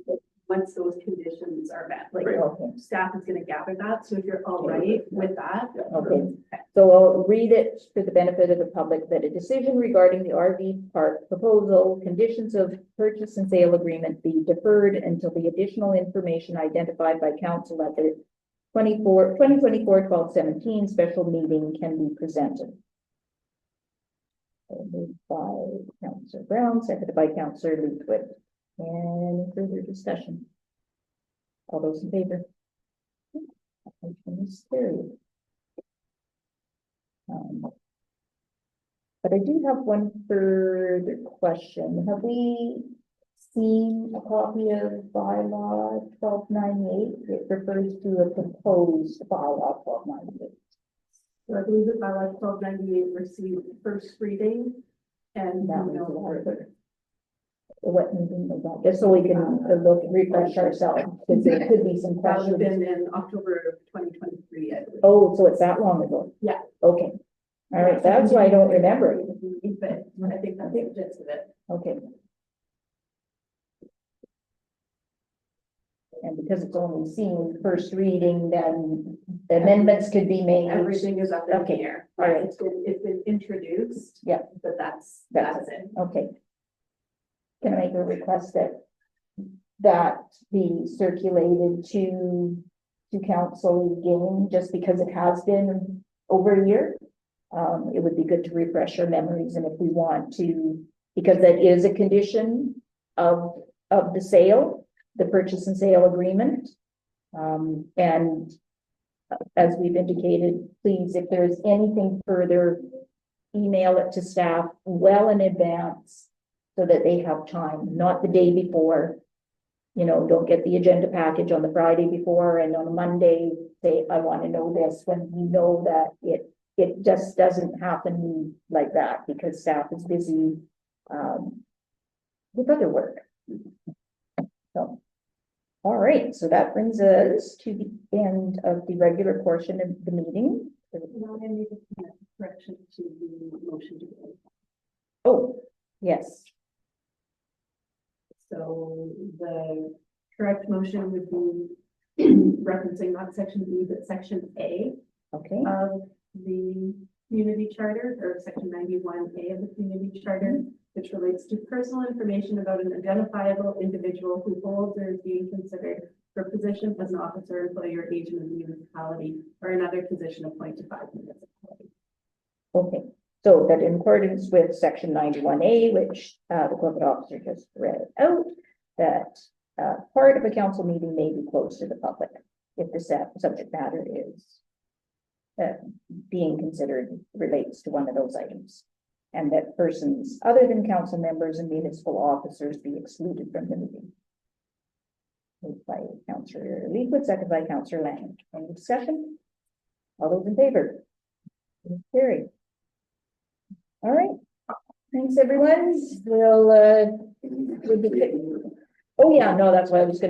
Speaker 6: that once those conditions are met, like staff is gonna gather that. So if you're all right with that.
Speaker 1: Okay, so I'll read it for the benefit of the public that a decision regarding the RV park proposal, conditions of purchase and sale agreement be deferred until the additional information identified by council at the 2024-12-17 special meeting can be presented. So moved by Councillor Brown, seconded by Councillor Leafwood. Any further discussion? All those in favor? Motion is carried. But I do have one further question. Have we seen a copy of bylaw 1298? It refers to a proposed bylaw 1298.
Speaker 6: So I believe that bylaw 1298 received first reading, and
Speaker 1: That
Speaker 6: we
Speaker 1: was
Speaker 6: know
Speaker 1: the other. What meeting was that? Just so we can look, refresh ourselves, because there could be some
Speaker 6: that would have
Speaker 1: questions.
Speaker 6: been in October of 2023, I believe.
Speaker 1: Oh, so it's that long ago?
Speaker 6: Yeah.
Speaker 1: Okay. All right, that's why I don't remember it.
Speaker 6: But I think that's the gist of it.
Speaker 1: Okay. And because it's only seen first reading, then amendments could be made.
Speaker 6: Everything is up in the
Speaker 1: Okay.
Speaker 6: air.
Speaker 1: All right.
Speaker 6: It's been introduced.
Speaker 1: Yeah.
Speaker 6: But that's
Speaker 1: That's
Speaker 6: it.
Speaker 1: Okay. Can I make a request that be circulated to council again, just because it has been over a year? It would be good to refresh our memories, and if we want to, because that is a condition of the sale, the purchase and sale agreement. And as we've indicated, please, if there's anything further, email it to staff well in advance so that they have time, not the day before. You know, don't get the agenda package on the Friday before and on a Monday say, I want to know this, when you know that it just doesn't happen like that because staff is busy with other work. So, all right, so that brings us to the end of the regular portion of the meeting.
Speaker 6: Now I need a correction to the motion to go.
Speaker 1: Oh, yes.
Speaker 6: So the correct motion would be referencing not section B, but section A
Speaker 1: Okay,
Speaker 6: of the community charter, or section 91A of the community charter, which relates to personal information about an identifiable individual who holds or is being considered for position as an officer, employee, or agent of the municipality, or another position appointed by the municipality.
Speaker 1: okay. So that in accordance with section 91A, which the corporate officer just read out, that part of a council meeting may be closed to the public if the subject matter is being considered relates to one of those items. And that persons other than council members and municipal officers be excluded from the meeting. Moved by Councillor Leafwood, seconded by Councillor Lang. Any discussion? All those in favor? Carried. All right. Thanks, everyone. We'll be, oh yeah, no, that's what I was gonna